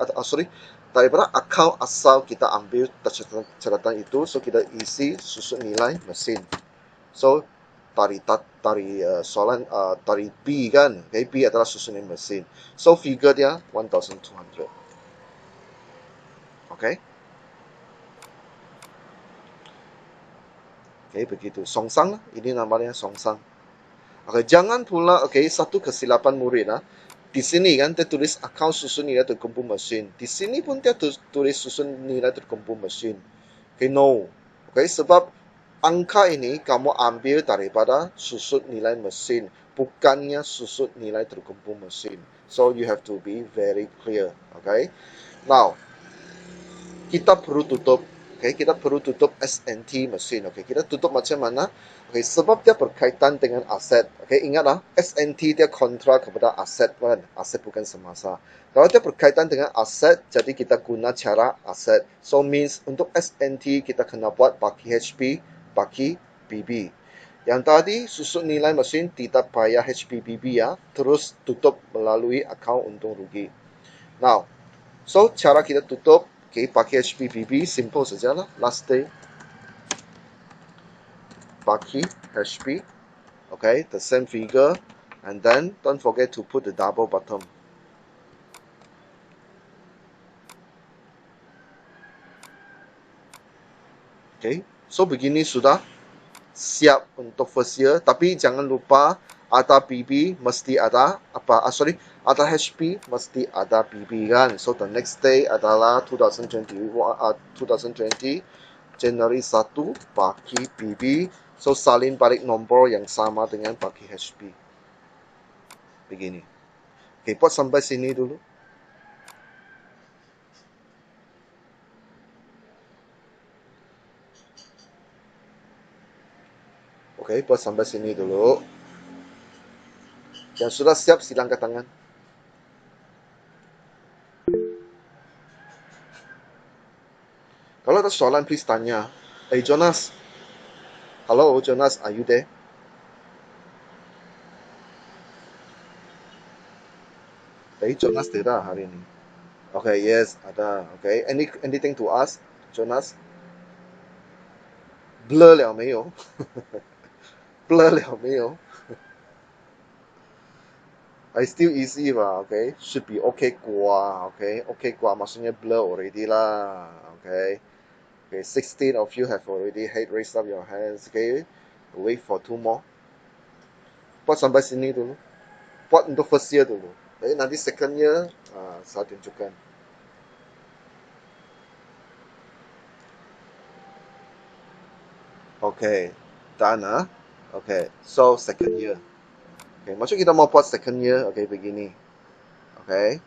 daripada akaun asal kita ambil catatan itu, so kita isi susun nilai mesin. So soalan tari B kan, okay, B adalah susun nilai mesin. So figure dia 1200. Okay. Okay, begitu. Songsang, ini namanya songsang. Okay, jangan pula, okay, satu kesilapan murid lah. Di sini kan dia tulis akaun susun nilai terkumpul mesin. Di sini pun dia tulis susun nilai terkumpul mesin. Okay, no. Okay, sebab angka ini kamu ambil daripada susun nilai mesin, bukannya susun nilai terkumpul mesin. So you have to be very clear. Okay. Now, kita perlu tutup. Okay, kita perlu tutup SNT mesin. Okay, kita tutup macam mana? Okay, sebab dia berkaitan dengan aset. Okay, ingatlah, SNT dia kontra kepada aset kan? Aset bukan semasa. Kalau dia berkaitan dengan aset, jadi kita guna cara aset. So means untuk SNT kita kena buat bagi HP, bagi BB. Yang tadi susun nilai mesin tidak payah HPBB ya, terus tutup melalui akaun untung rugi. Now, so cara kita tutup, okay, pakai HPBB, simple sajalah. Last day, pakai HP, okay, the same figure, and then don't forget to put the double bottom. Okay, so begini sudah siap untuk first year, tapi jangan lupa ada BB mesti ada apa? Ada HP mesti ada BB kan. So the next day adalah 2020 Januari 1 bagi BB. So salin balik nombor yang sama dengan bagi HP. Begini. Okay, buat sampai sini dulu. Okay, buat sampai sini dulu. Yang sudah siap silang angkat tangan. Kalau ada soalan, please tanya. Hey Jonas. Hello Jonas, are you there? Hey Jonas tidak hari ini. Okay, yes, ada. Okay, anything to ask, Jonas? Blur 了没有？Blur 了没有？I still easy 吧 ，okay? Should be okay 挂 ，okay? Okay 挂 maksudnya blur already lah, okay? Okay, 16 of you have already raised up your hands, okay? Wait for 2 more. Buat sampai sini dulu. Buat untuk first year dulu. Jadi nanti second year, saya tunjukkan. Okay, done ah. Okay, so second year. Okay, macam kita mau buat second year, okay, begini. Okay,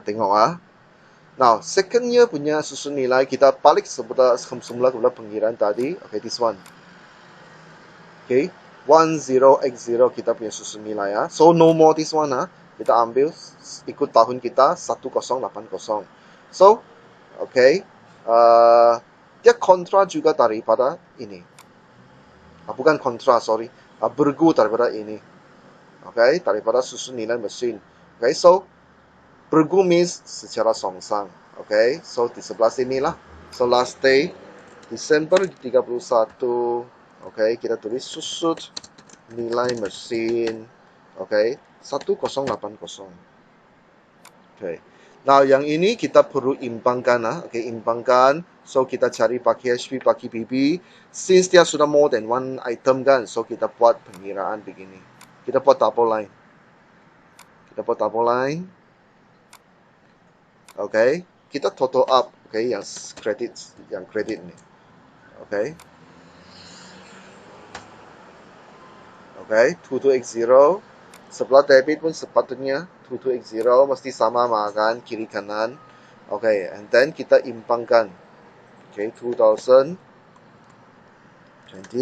tengok ah. Now, second year punya susun nilai kita balik semula kepada pengiraan tadi. Okay, this one. Okay, 10x0 kita punya susun nilai ya. So no more this one ah. Kita ambil ikut tahun kita 1080. So, okay, dia kontra juga daripada ini. Bukan kontra, sorry. Bergu daripada ini. Okay, daripada susun nilai mesin. Okay, so bergu means secara songsang. Okay, so di sebelah sini lah. So last day, Desember 31. Okay, kita tulis susun nilai mesin. Okay, 1080. Okay. Now yang ini kita perlu imbangkan lah. Okay, imbangkan. So kita cari pakai HP, pakai BB. Since dia sudah more than one item kan, so kita buat pengiraan begini. Kita buat double line. Kita buat double line. Okay, kita total up. Okay, yang kredit ni. Okay. Okay, 22x0. Sebelah debit pun sepatutnya 22x0 mesti sama makan kiri kanan. Okay, and then kita imbangkan. Okay, 2020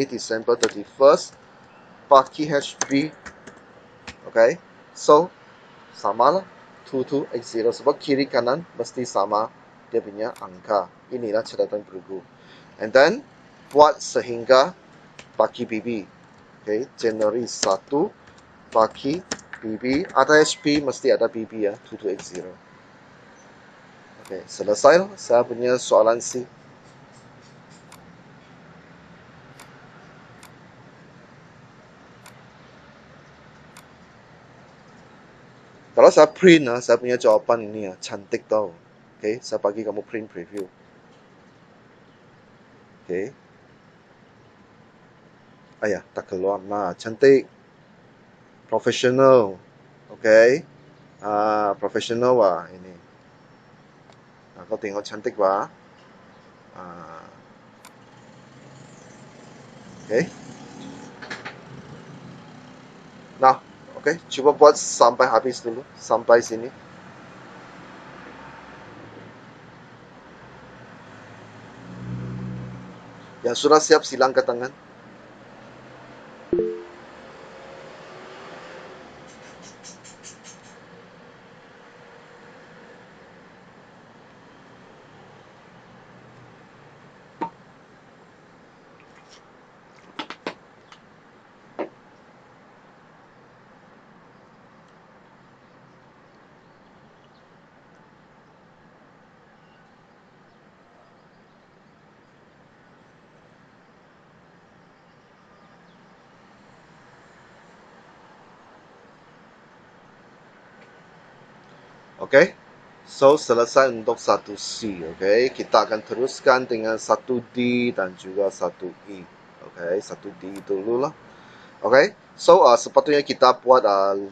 December 31st pakai HP. Okay, so sama lah 22x0 sebab kiri kanan mesti sama dia punya angka. Inilah catatan bergu. And then buat sehingga pakai BB. Okay, Januari 1 pakai BB. Ada HP mesti ada BB ya, 22x0. Oke, selesai lah saya punya soalan C. Kalau saya print saya punya jawaban ini cantik tau. Oke, saya bagi kamu print preview. Oke. Ayah, tak keluar. Nah, cantik. Professional. Oke. Professional wah ini. Nah, kau tengok cantik wah. Oke. Nah, oke, coba buat sampai habis dulu, sampai sini. Yang sudah siap silang ke tangan. Oke. So, selesai untuk satu C, oke. Kita akan teruskan dengan satu D dan juga satu E. Oke, satu D dulu lah. Oke, so sepatutnya kita buat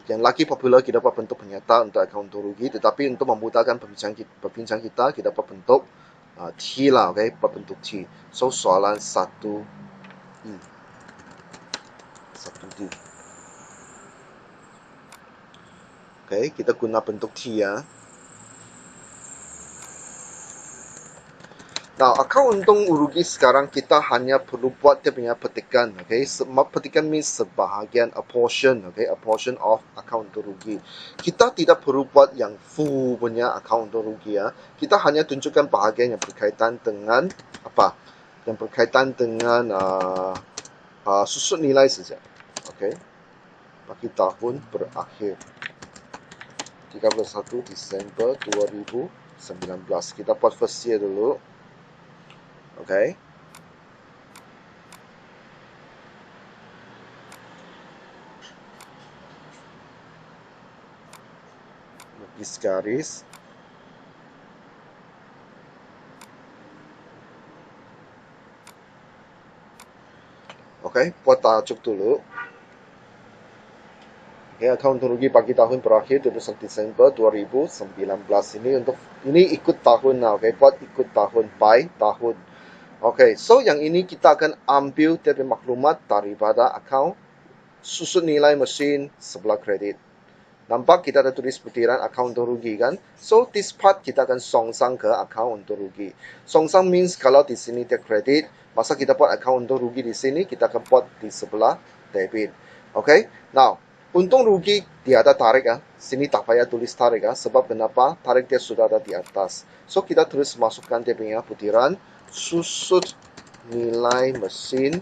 yang lagi popular kita buat bentuk penyata untuk akaun untung rugi, tetapi untuk memudahkan perbincang kita, kita buat bentuk T lah, oke, buat bentuk T. So, soalan satu E, satu D. Oke, kita guna bentuk T ya. Nah, akaun untung rugi sekarang kita hanya perlu buat dia punya petikan, okay? Petikan means sebahagian, a portion, okay? A portion of akaun untung rugi. Kita tidak perlu buat yang full punya akaun untung rugi ya. Kita hanya tunjukkan bahagian yang berkaitan dengan apa? Yang berkaitan dengan susut nilai saja, okay? Bagi tahun berakhir 31 Disember 2019. Kita buat first year dulu. Okay. Garis. Okay, buat tajuk dulu. Okay, akaun untung rugi bagi tahun berakhir 21 Desember 2019 ini ikut tahun lah. Okay, buat ikut tahun by tahun. Okay, so yang ini kita akan ambil dari maklumat daripada akaun susut nilai mesin sebelah kredit. Nampak kita ada tulis butiran akaun untung rugi kan? So this part kita akan songsang ke akaun untung rugi. Songsang means kalau di sini dia kredit, masa kita buat akaun untung rugi di sini, kita akan buat di sebelah debit. Okay? Now, untung rugi dia ada tarik sini tak payah tulis tarik sebab kenapa? Tarik dia sudah ada di atas. So kita terus masukkan dia punya butiran susut nilai mesin,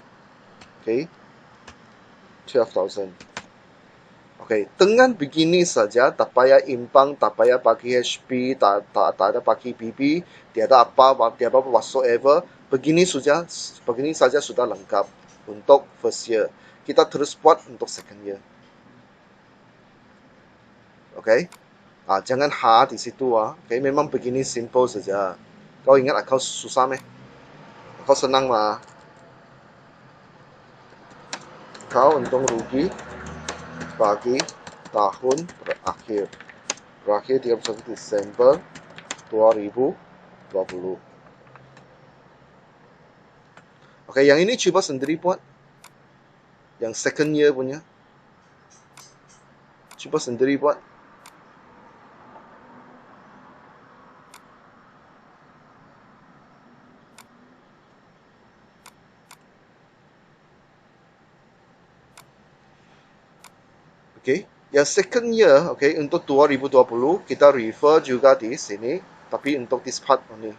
okay, 12,000. Okay, dengan begini saja, tak payah imbang, tak payah pakai HP, tak ada pakai BB, tiada apa whatsoever. Begini saja sudah lengkap untuk first year. Kita terus buat untuk second year. Okay, jangan di situ Okay, memang begini simple saja. Kau ingat akal susah meh? Kau senang mah? Kau untung rugi bagi tahun berakhir 31 Desember 2020. Oke, yang ini coba sendiri buat. Yang second year punya. Coba sendiri buat. Oke, yang second year, oke, untuk 2020 kita refer juga di sini, tapi untuk this part only.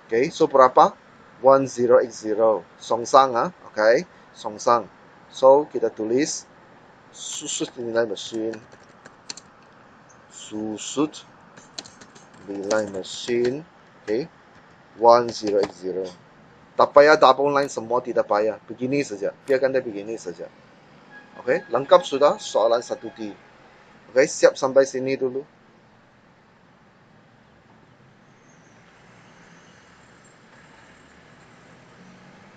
Oke, so berapa? 1080. Songsang oke, songsang. So kita tulis susut nilai mesin. Susut nilai mesin, okay, 10x0. Tak payah double line semua, tidak payah. Begini saja, biarkan dia begini saja. Oke, lengkap sudah soalan 1D. Oke, siap sampai sini dulu.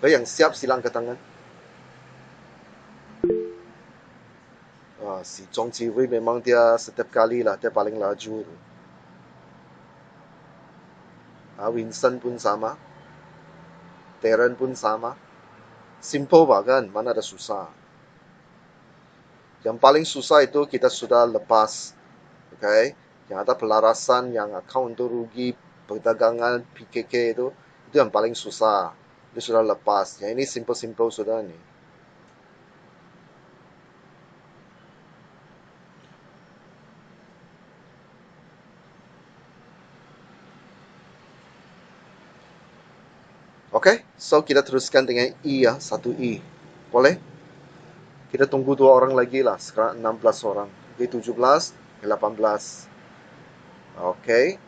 Oke, yang siap silang ke tangan. Si Zhong Jiwei memang dia setiap kali lah, dia paling laju. Winston pun sama. Darren pun sama. Simple bahkan, mana ada susah. Yang paling susah itu kita sudah lepas. Oke, yang ada pelarasan, yang account itu rugi, perdagangan, PKK itu yang paling susah. Itu sudah lepas. Yang ini simple-simple sudah nih. Oke, so kita teruskan dengan I ya, 1I. Boleh? Kita tunggu 2 orang lagi lah, sekarang 16 orang. Oke, 17, 18. Oke,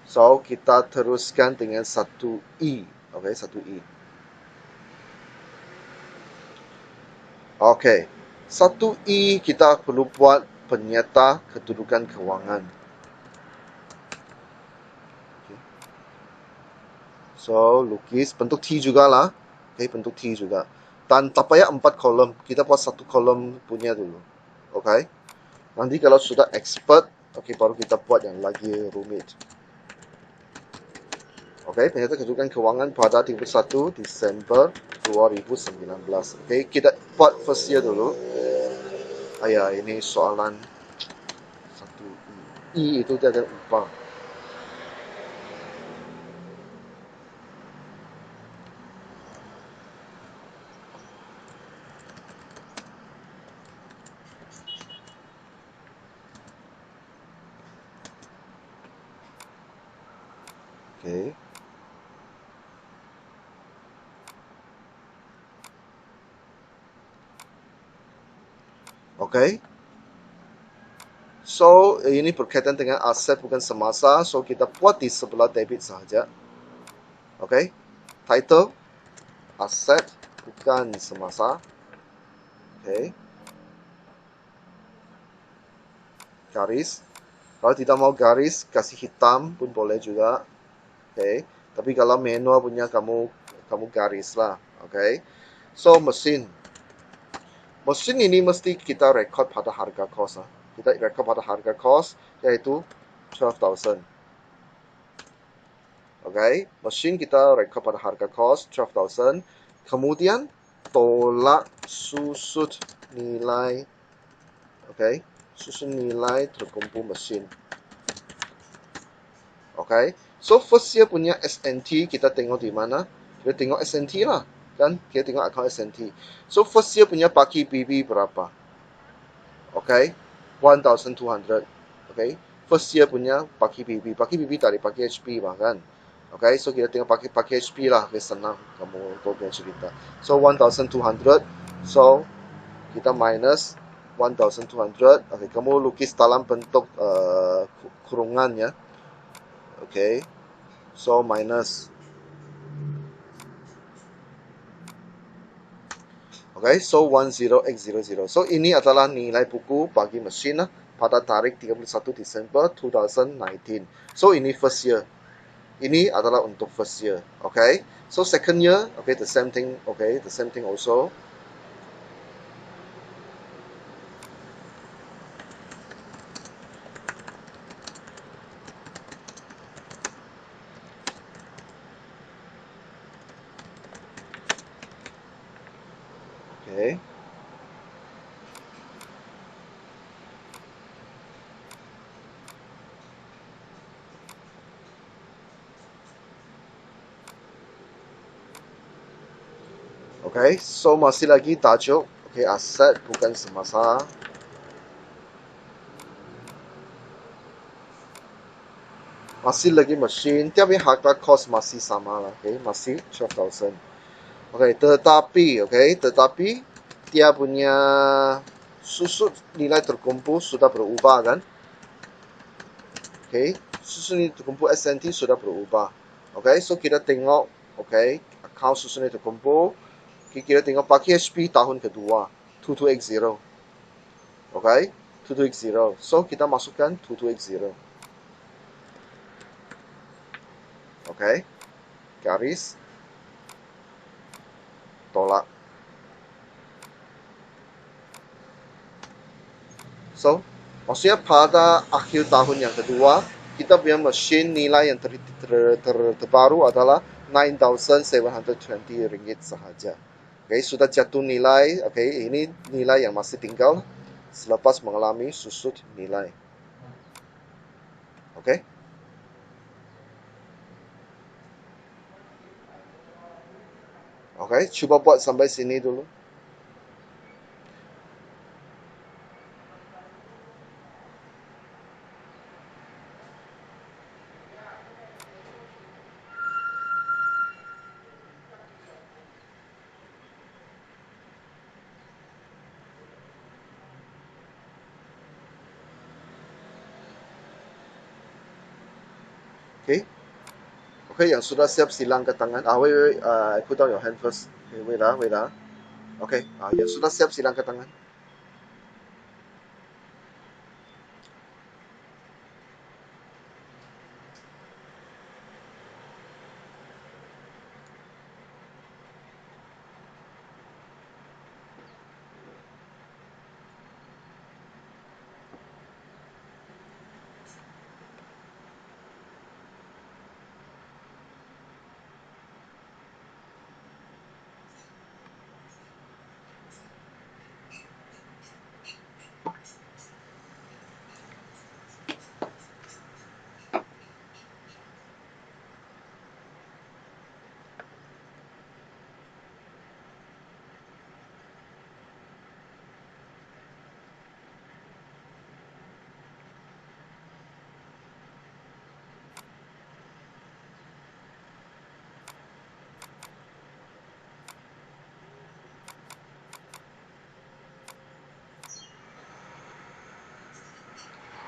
so kita teruskan dengan 1I. Oke, 1I. Oke, 1I kita perlu buat penyata kedudukan keuangan. So, lukis bentuk T juga lah. Oke, bentuk T juga. Dan tak payah 4 kolom. Kita buat 1 kolom punya dulu. Oke. Nanti kalau sudah expert, oke, baru kita buat yang lagi rumit. Oke, penyata kedudukan keuangan pada 31 Desember 2019. Oke, kita buat first year dulu. Ini soalan 1I. I itu dia ada upah. Oke. Oke. So, ini berkaitan dengan aset bukan semasa. So, kita buat di sebelah debit saja. Oke. Title, aset bukan semasa. Oke. Garis. Kalau tidak mau garis, kasih hitam pun boleh juga. Oke. Tapi kalau manual punya kamu garis lah. Oke. So, mesin. Mesin ini mesti kita record pada harga kos. Kita record pada harga kos, yaitu 12,000. Oke, mesin kita record pada harga kos 12,000. Kemudian tolak susut nilai. Oke, susut nilai terkumpul mesin. Oke, so first year punya SNT kita tengok di mana? Kita tengok SNT lah, kan? Kita tengok account SNT. So first year punya pakai BB berapa? Oke, 1,200. Oke, first year punya pakai BB. Pakai BB tadi pakai HP bahkan. Oke, so kita tengok pakai HP lah, lebih senang kamu punya cerita. So 1,200. So kita minus 1,200. Oke, kamu lukis dalam bentuk kurungan ya. Oke, so minus. Oke, so 10x00. So ini adalah nilai buku bagi mesin pada tarikh 31 Desember 2019. So ini first year. Ini adalah untuk first year. Okay. So second year, okay, the same thing. Okay, the same thing also. Okay. Okay, so masih lagi tajuk. Okay, aset bukan semasa. Masih lagi mesin, tapi harga kos masih sama lah. Okay, masih 12,000. Okay, tetapi dia punya susut nilai terkumpul sudah berubah kan? Okay, susun itu kumpul SNT sudah berubah. Oke, so kita tengok, oke, account susun itu kumpul. Kita tengok pakai HP tahun kedua, 2280. Oke, 2280. So kita masukkan 2280. Oke, garis, tolak. So, maksudnya pada akhir tahun yang kedua, kita punya mesin nilai yang terbaru adalah 9,720 ringgit sahaja. Oke, sudah jatuh nilai. Oke, ini nilai yang masih tinggal selepas mengalami susut nilai. Oke. Oke, coba buat sampai sini dulu. Oke. Oke, yang sudah siap silang ke tangan. Wait, I put down your hand first. Okay, wait. Oke, yang sudah siap silang ke tangan.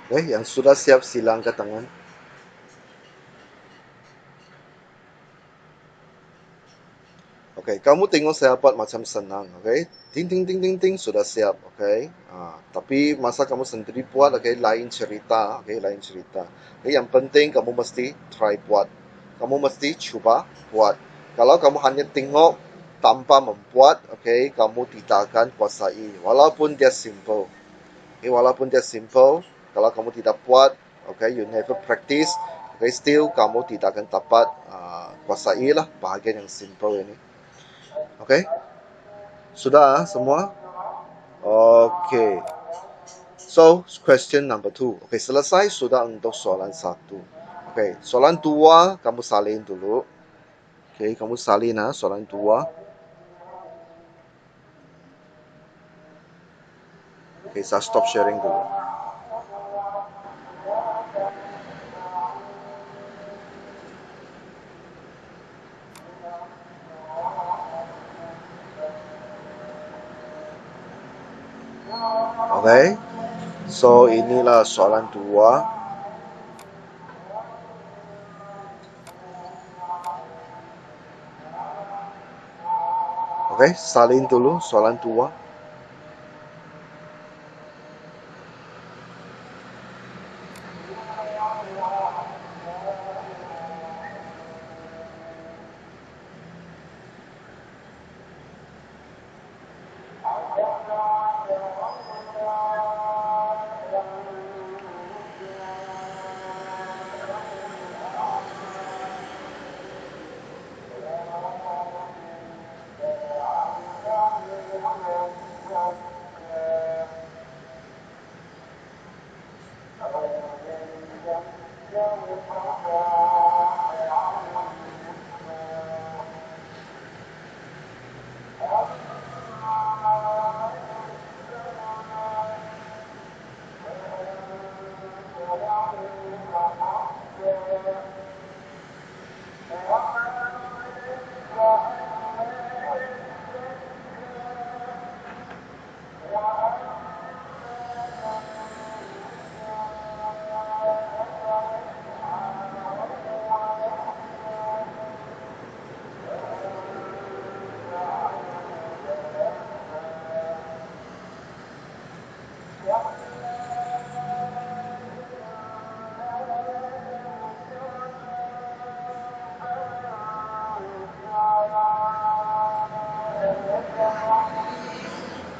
Oke, yang sudah siap silang ke tangan. Oke, kamu tengok saya buat macam senang, oke? Ting ting ting ting ting sudah siap, oke? Tapi masa kamu sendiri buat, oke, lain cerita, oke, lain cerita. Oke, yang penting kamu mesti try buat. Kamu mesti coba buat. Kalau kamu hanya tengok tanpa membuat, oke, kamu tidak akan kuasai. Walaupun dia simple. Oke, walaupun dia simple, kalau kamu tidak buat, oke, you never practice, oke, still kamu tidak akan dapat kuasai lah bahagian yang simple ini. Oke, sudah semua? Oke. So, question number 2. Oke, selesai sudah untuk soalan 1. Oke, soalan 2 kamu salin dulu. Oke, kamu salin soalan 2. Oke, saya stop sharing dulu. Oke, so inilah soalan 2. Oke, salin dulu soalan 2.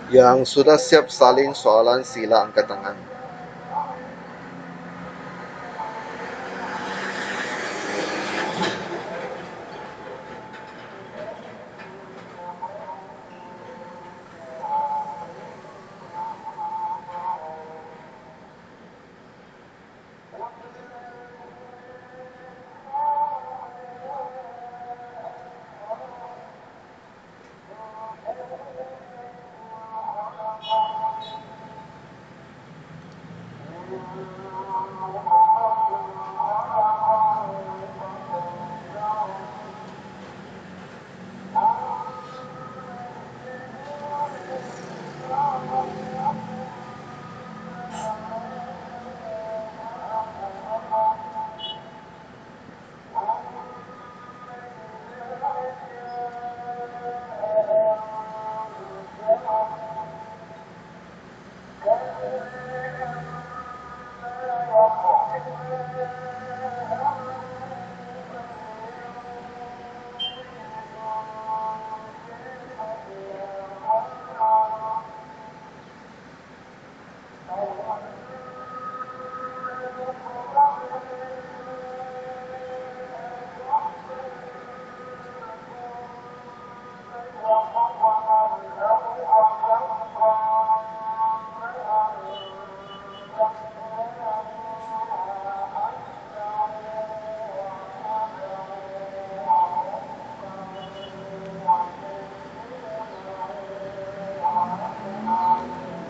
Yang sudah siap salin soalan sila angkat tangan.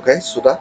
Oke, sudah?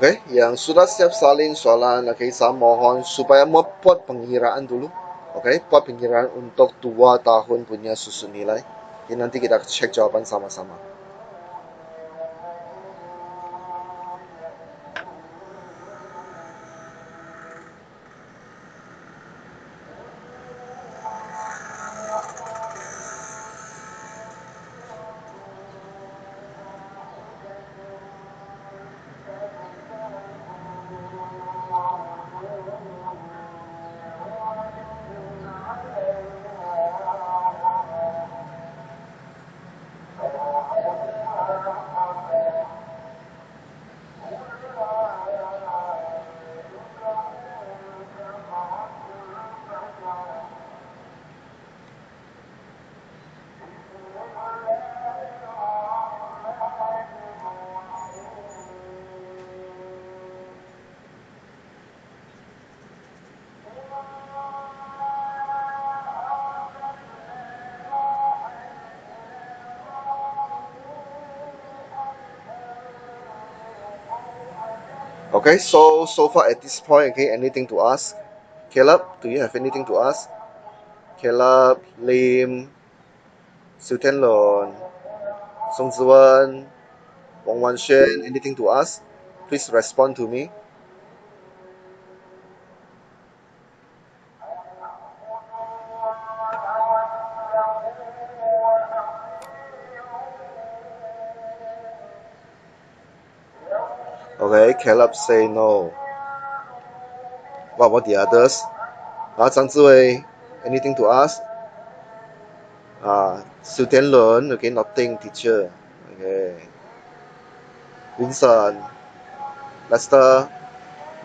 Oke, yang sudah siap salin soalan, oke, saya mohon supaya membuat pengiraan dulu. Oke, buat pengiraan untuk 2 tahun punya susun nilai. Jadi nanti kita cek jawaban sama-sama. Okay, so far at this point, okay, anything to ask? Caleb, do you have anything to ask? Caleb, Lim, Siu Tianlun, Song Ziwen, Wang Wanxuan, anything to ask? Please respond to me. Okay, Caleb say no. What about the others? Zhang Ziwei, anything to ask? Siu Tianlun, okay, nothing, teacher. Okay. Vincent, Lester,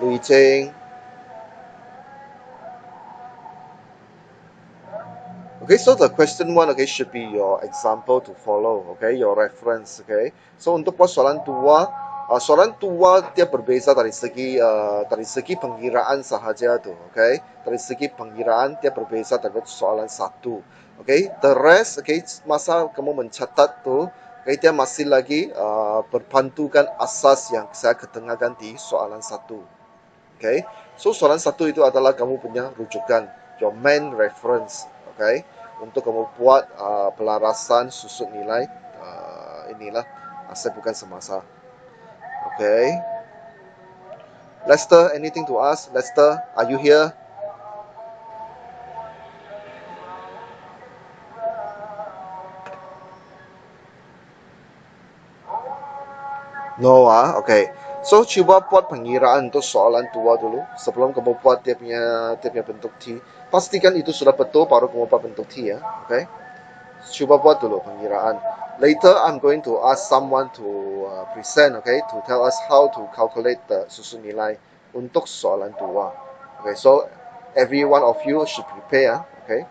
Louis Cheng. Okay, so the question one, okay, should be your example to follow, okay, your reference, okay. So untuk soalan dua dia berbeza dari segi pengiraan sahaja tuh, okay. Dari segi pengiraan dia berbeza dari soalan satu, okay. The rest, okay, masa kamu mencatat tuh Okay, dia masih lagi berpantukan asas yang saya ketengahkan di soalan 1. Okay, so soalan 1 itu adalah kamu punya rujukan, your main reference. Okay, untuk kamu buat pelarasan susut nilai inilah aset bukan semasa. Okay, Lester, anything to ask? Lester, are you here? No, okay. So cuba buat pengiraan untuk soalan 2 dulu sebelum kamu buat dia punya bentuk T. Pastikan itu sudah betul baru kamu buat bentuk T ya. Okay. Cuba buat dulu pengiraan. Later I'm going to ask someone to present, okay, to tell us how to calculate the susun nilai untuk soalan 2. Okay, so every one of you should prepare, okay.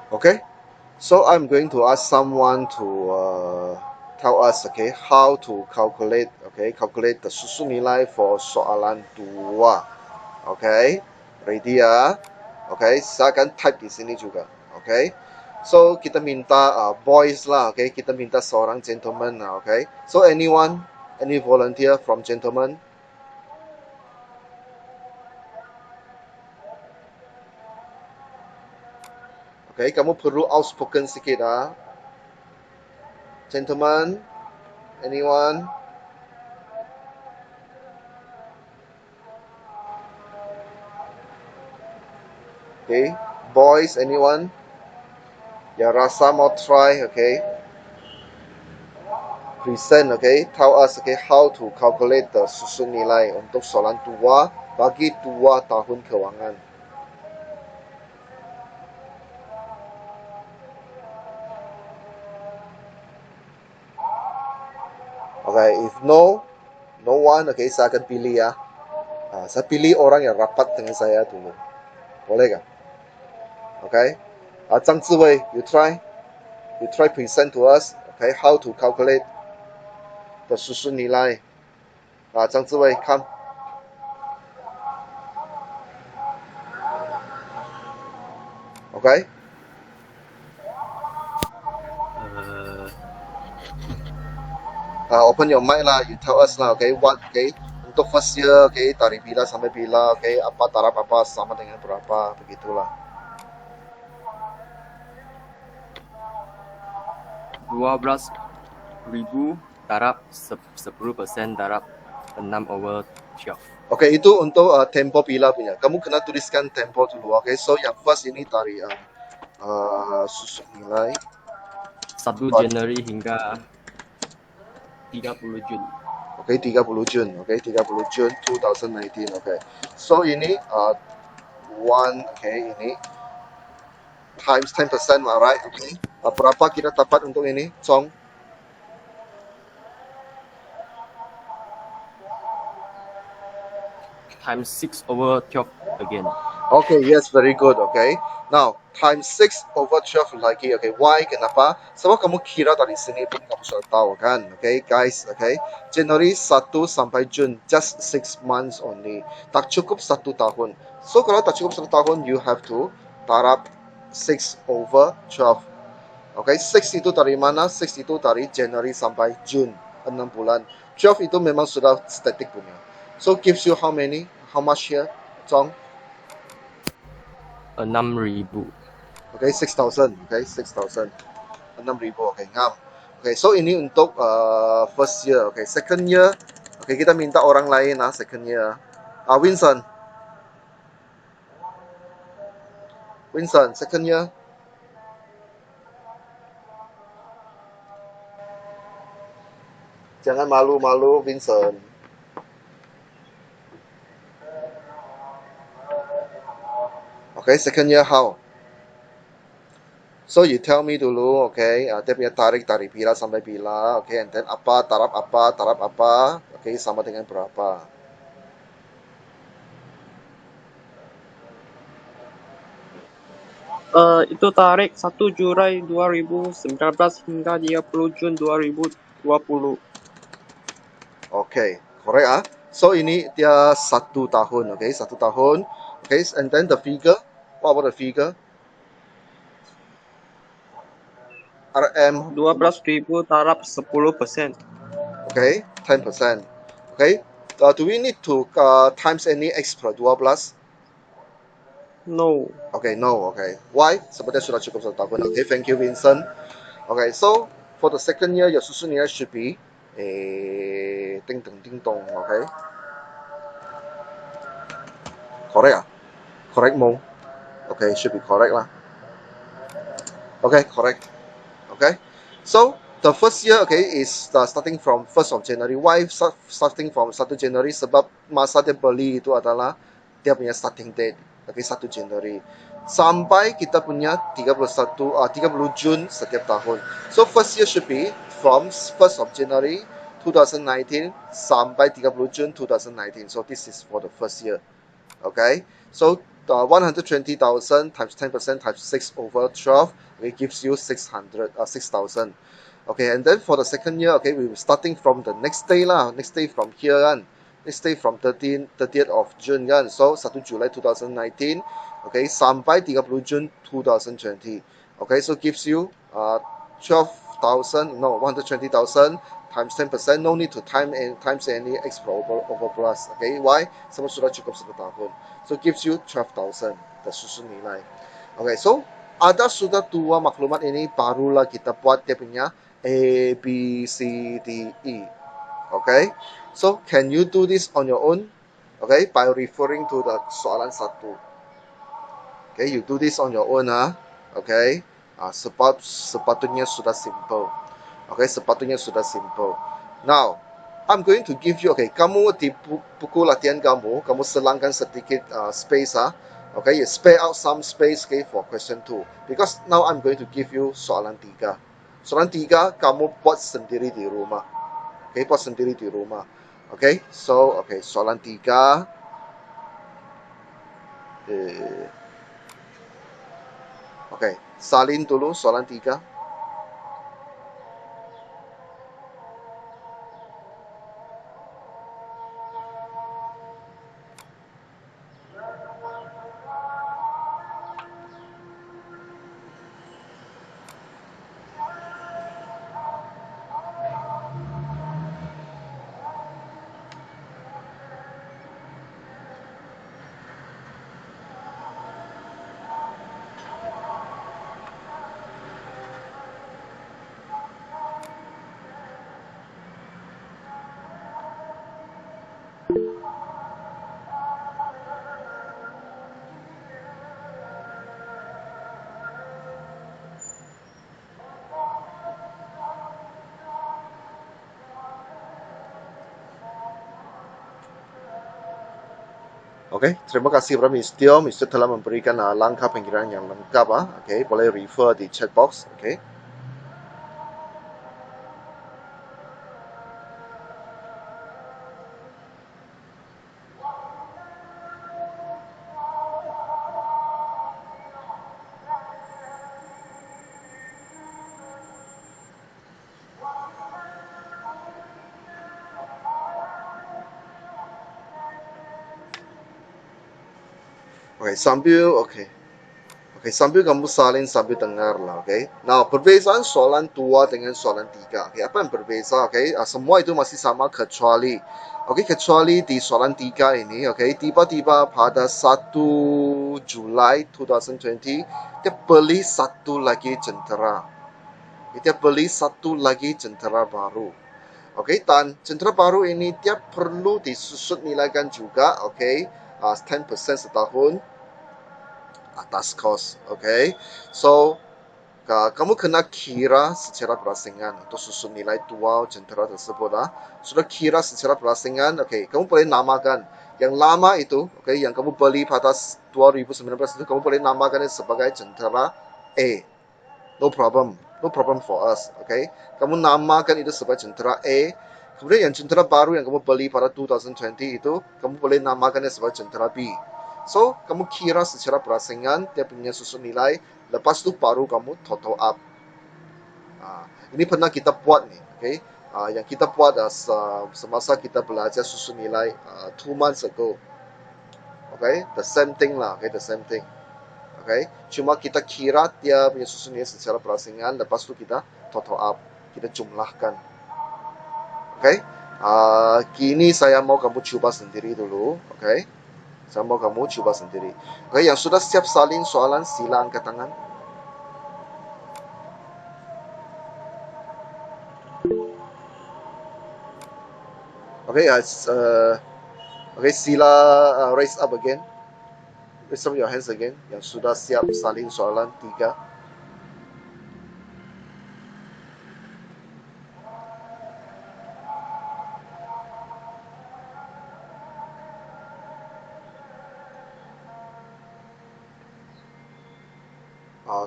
Okay, so I'm going to ask someone to tell us, okay, how to calculate the susun nilai for soalan 2. Okay, ready ya? Okay, saya akan type di sini juga. Okay, so kita minta boys lah. Okay, kita minta seorang gentleman lah. Okay, so any volunteer from gentleman? Okay, kamu perlu outspoken sikit Gentleman, anyone? Okay, boys, anyone? Ya rasa mau try, okay? Present, okay? Tell us, okay, how to calculate the susun nilai untuk soalan 2 bagi 2 tahun kewangan. Okay, if no one, okay, saya akan pilih ya. Saya pilih orang yang rapat dengan saya dulu. Boleh gak? Okay. Zhang Ziwei, you try present to us, okay, how to calculate the susun nilai. Zhang Ziwei, come. Okay. Open your mind lah, you tell us lah, okay, what, okay, untuk first year, okay, dari bila sampai bila, okay, apa taraf apa sama dengan berapa, begitulah. 12.000 darab 10% darab 6/12. Okay, itu untuk tempo bila punya. Kamu kena tuliskan tempo dulu, okay. So yang first ini dari susun nilai 1 Januari hingga 30 Jun. Okay, 30 Jun. Okay, 30 Jun 2019. Okay. So ini okay, ini times 10%, alright? Okay. Berapa kita dapat untuk ini, Chong? Times 6/12 again. Okay, yes, very good. Okay. Now, times 6/12 lagi. Okay, why? Kenapa? Sebab kamu kira dari sini pun kamu sudah tahu kan? Okay, guys. Okay, Januari 1 sampai Jun, just 6 months only. Tak cukup 1 tahun. So, kalau tak cukup 1 tahun, you have to tarap 6/12. Okay, 6 itu dari mana? 6 itu dari Januari sampai Jun, 6 bulan. 12 itu memang sudah static punya. So, gives you how many? How much here, Chong? 6.000. Okay, 6,000. Okay, 6,000. 6,000. Okay, ngam. Okay, so ini untuk first year. Okay, second year. Okay, kita minta orang lain second year. Winston. Winston, second year. Jangan malu-malu, Vincent. Okay, second year how? So you tell me dulu, okay, dia punya tarikh dari bila sampai bila, okay, and then taraf apa, okay, sama dengan berapa. Itu tarik 1 Julai 2019 hingga 30 Jun 2020. Okay, correct ah. So ini dia 1 tahun, okay, 1 tahun. Okay, and then the figure, what about the figure? RM 12.000 taraf 10%. Okay, 10%. Okay, do we need to times any X per 12? No. Okay, no, okay. Why? Sebenarnya sudah cukup 1 tahun. Okay, thank you, Vincent. Okay, so for the second year, your susun year should be ding dong ding dong. Okay, correct ah? Correct mo? Okay, should be correct lah. Okay, correct. Okay, so the first year, okay, is starting from 1st of January. Why starting from 1 January? Sebab masa dia beli itu adalah dia punya starting date. Okay, 1 January. Sampai kita punya 30 Jun setiap tahun. So first year should be from 1st of January 2019 sampai 30 Jun 2019. So this is for the first year. Okay, so 120,000 times 10% times 6 over 12, it gives you 6,000. Okay, and then for the second year, okay, we were starting from the next day lah, next day from here kan, next day from 30th of June kan, so 1 July 2019, okay, sampai 30 June 2020. Okay, so gives you 120,000 times 10%, no need to times any X over plus. Okay, why? Sebab sudah cukup 1 tahun. So gives you 12,000 the susun nilai. Okay, so ada sudah 2 maklumat ini, barulah kita buat dia punya A, B, C, D, E. Okay, so can you do this on your own? Okay, by referring to the soalan 1. Okay, you do this on your own Okay, sebab sepatutnya sudah simple. Okay, sepatutnya sudah simple. Now, I'm going to give you, okay, kamu di buku latihan kamu selangkan sedikit space Okay, you spare out some space, okay, for question 2. Because now I'm going to give you soalan 3. Soalan 3 kamu buat sendiri di rumah. Okay, buat sendiri di rumah. Okay, so, okay, soalan 3. Okay, salin dulu soalan 3. Oke, terima kasih kepada Mr. Mr. telah memberikan langkah pengirian yang lengkap. Oke, boleh refer di chat box. Oke. Oke, sambil kamu salin sambil dengar lah, oke. Nah, perbezaan soalan 2 dengan soalan 3. Oke, apa yang berbeza? Oke, semua itu masih sama kecuali, kecuali di soalan 3 ini, tiba-tiba pada 1 Julai 2020, dia beli satu lagi jentera. Dia beli satu lagi jentera baru. Oke, dan jentera baru ini dia perlu disusut nilaikan juga, 10% setahun atas kos. Okay, so Kamu kena kira secara berasingan untuk susun nilai dua jentera tersebut. Sudah kira secara berasingan, kamu boleh namakan. Yang lama itu, yang kamu beli pada 2019 itu, kamu boleh namakan sebagai jentera A. No problem. No problem for us. Kamu namakan itu sebagai jentera A. Kemudian yang jentera baru yang kamu beli pada 2020 itu, kamu boleh namakannya sebagai jentera B. So, kamu kira secara berasingan, dia punya susun nilai, lepas itu baru kamu total up. Ini pernah kita buat nih, yang kita buat semasa kita belajar susun nilai 2 months ago. The same thing lah, the same thing. Cuma kita kira dia punya susun nilai secara berasingan, lepas itu kita total up, kita jumlahkan. Kini saya mau kamu coba sendiri dulu, Saya mau kamu coba sendiri. Yang sudah siap salin soalan, sila angkat tangan. Sila raise up again. Raise up your hands again. Yang sudah siap salin soalan 3.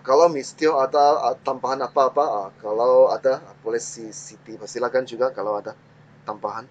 Kalau Mistio ada tambahan apa-apa, kalau ada boleh Siti silakan juga kalau ada tambahan.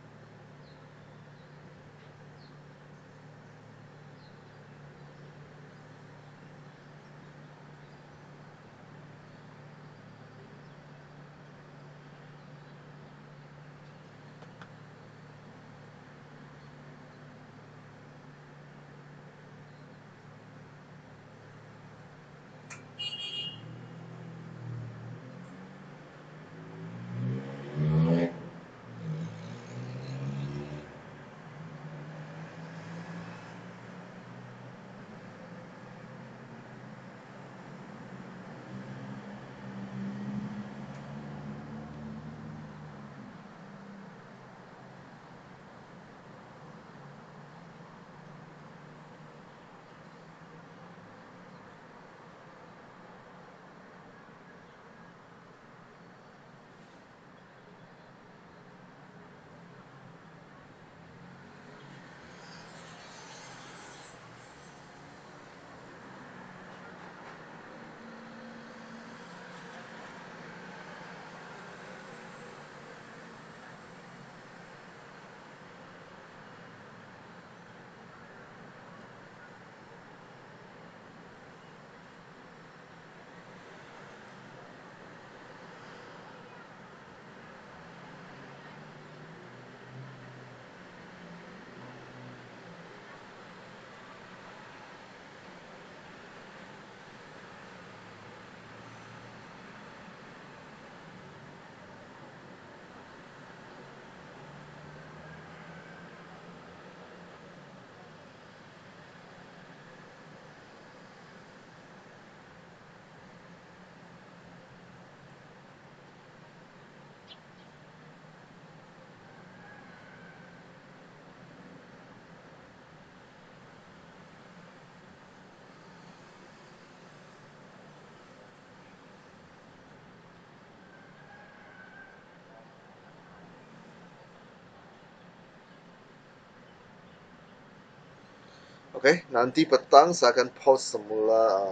Nanti petang saya akan post semula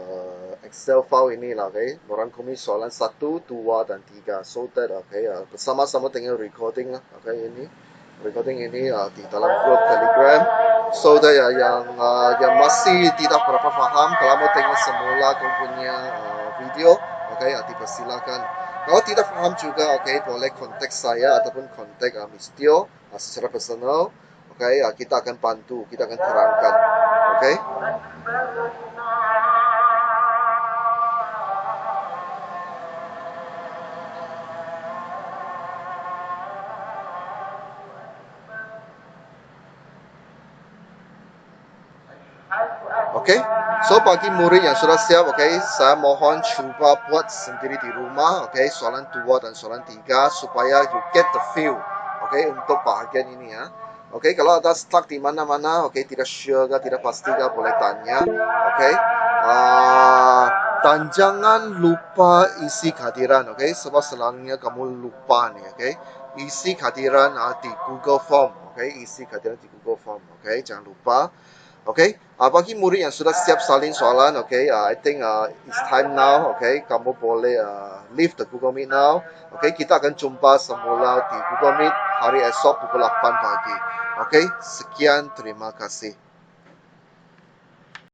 Excel file ini lah, merangkumi soalan 1, 2, dan 3. So that, bersama-sama dengan recording lah, ini. Recording ini di dalam grup Telegram. So that yang masih tidak berapa faham, kalau mau tengok semula aku punya video, dipersilakan. Kalau tidak paham juga, boleh kontak saya ataupun kontak Mistio secara personal. Kita akan bantu, kita akan terangkan. So bagi murid yang sudah siap, saya mohon coba buat sendiri di rumah, soalan 2 dan soalan 3 supaya you get the feel, untuk bahagian ini ya. Kalau ada stuck di mana-mana, tidak sure, tidak pasti, boleh tanya, Dan jangan lupa isi kehadiran, oke? Sebab selangnya kamu lupa nih, oke? Isi kehadiran di Google Form, oke? Isi kehadiran di Google Form, oke? Jangan lupa, oke? Bagi murid yang sudah siap salin soalan, oke? I think it's time now, oke? Kamu boleh leave the Google Meet now, oke? Kita akan jumpa semula di Google Meet hari esok pukul 8 pagi, oke? Sekian, terima kasih.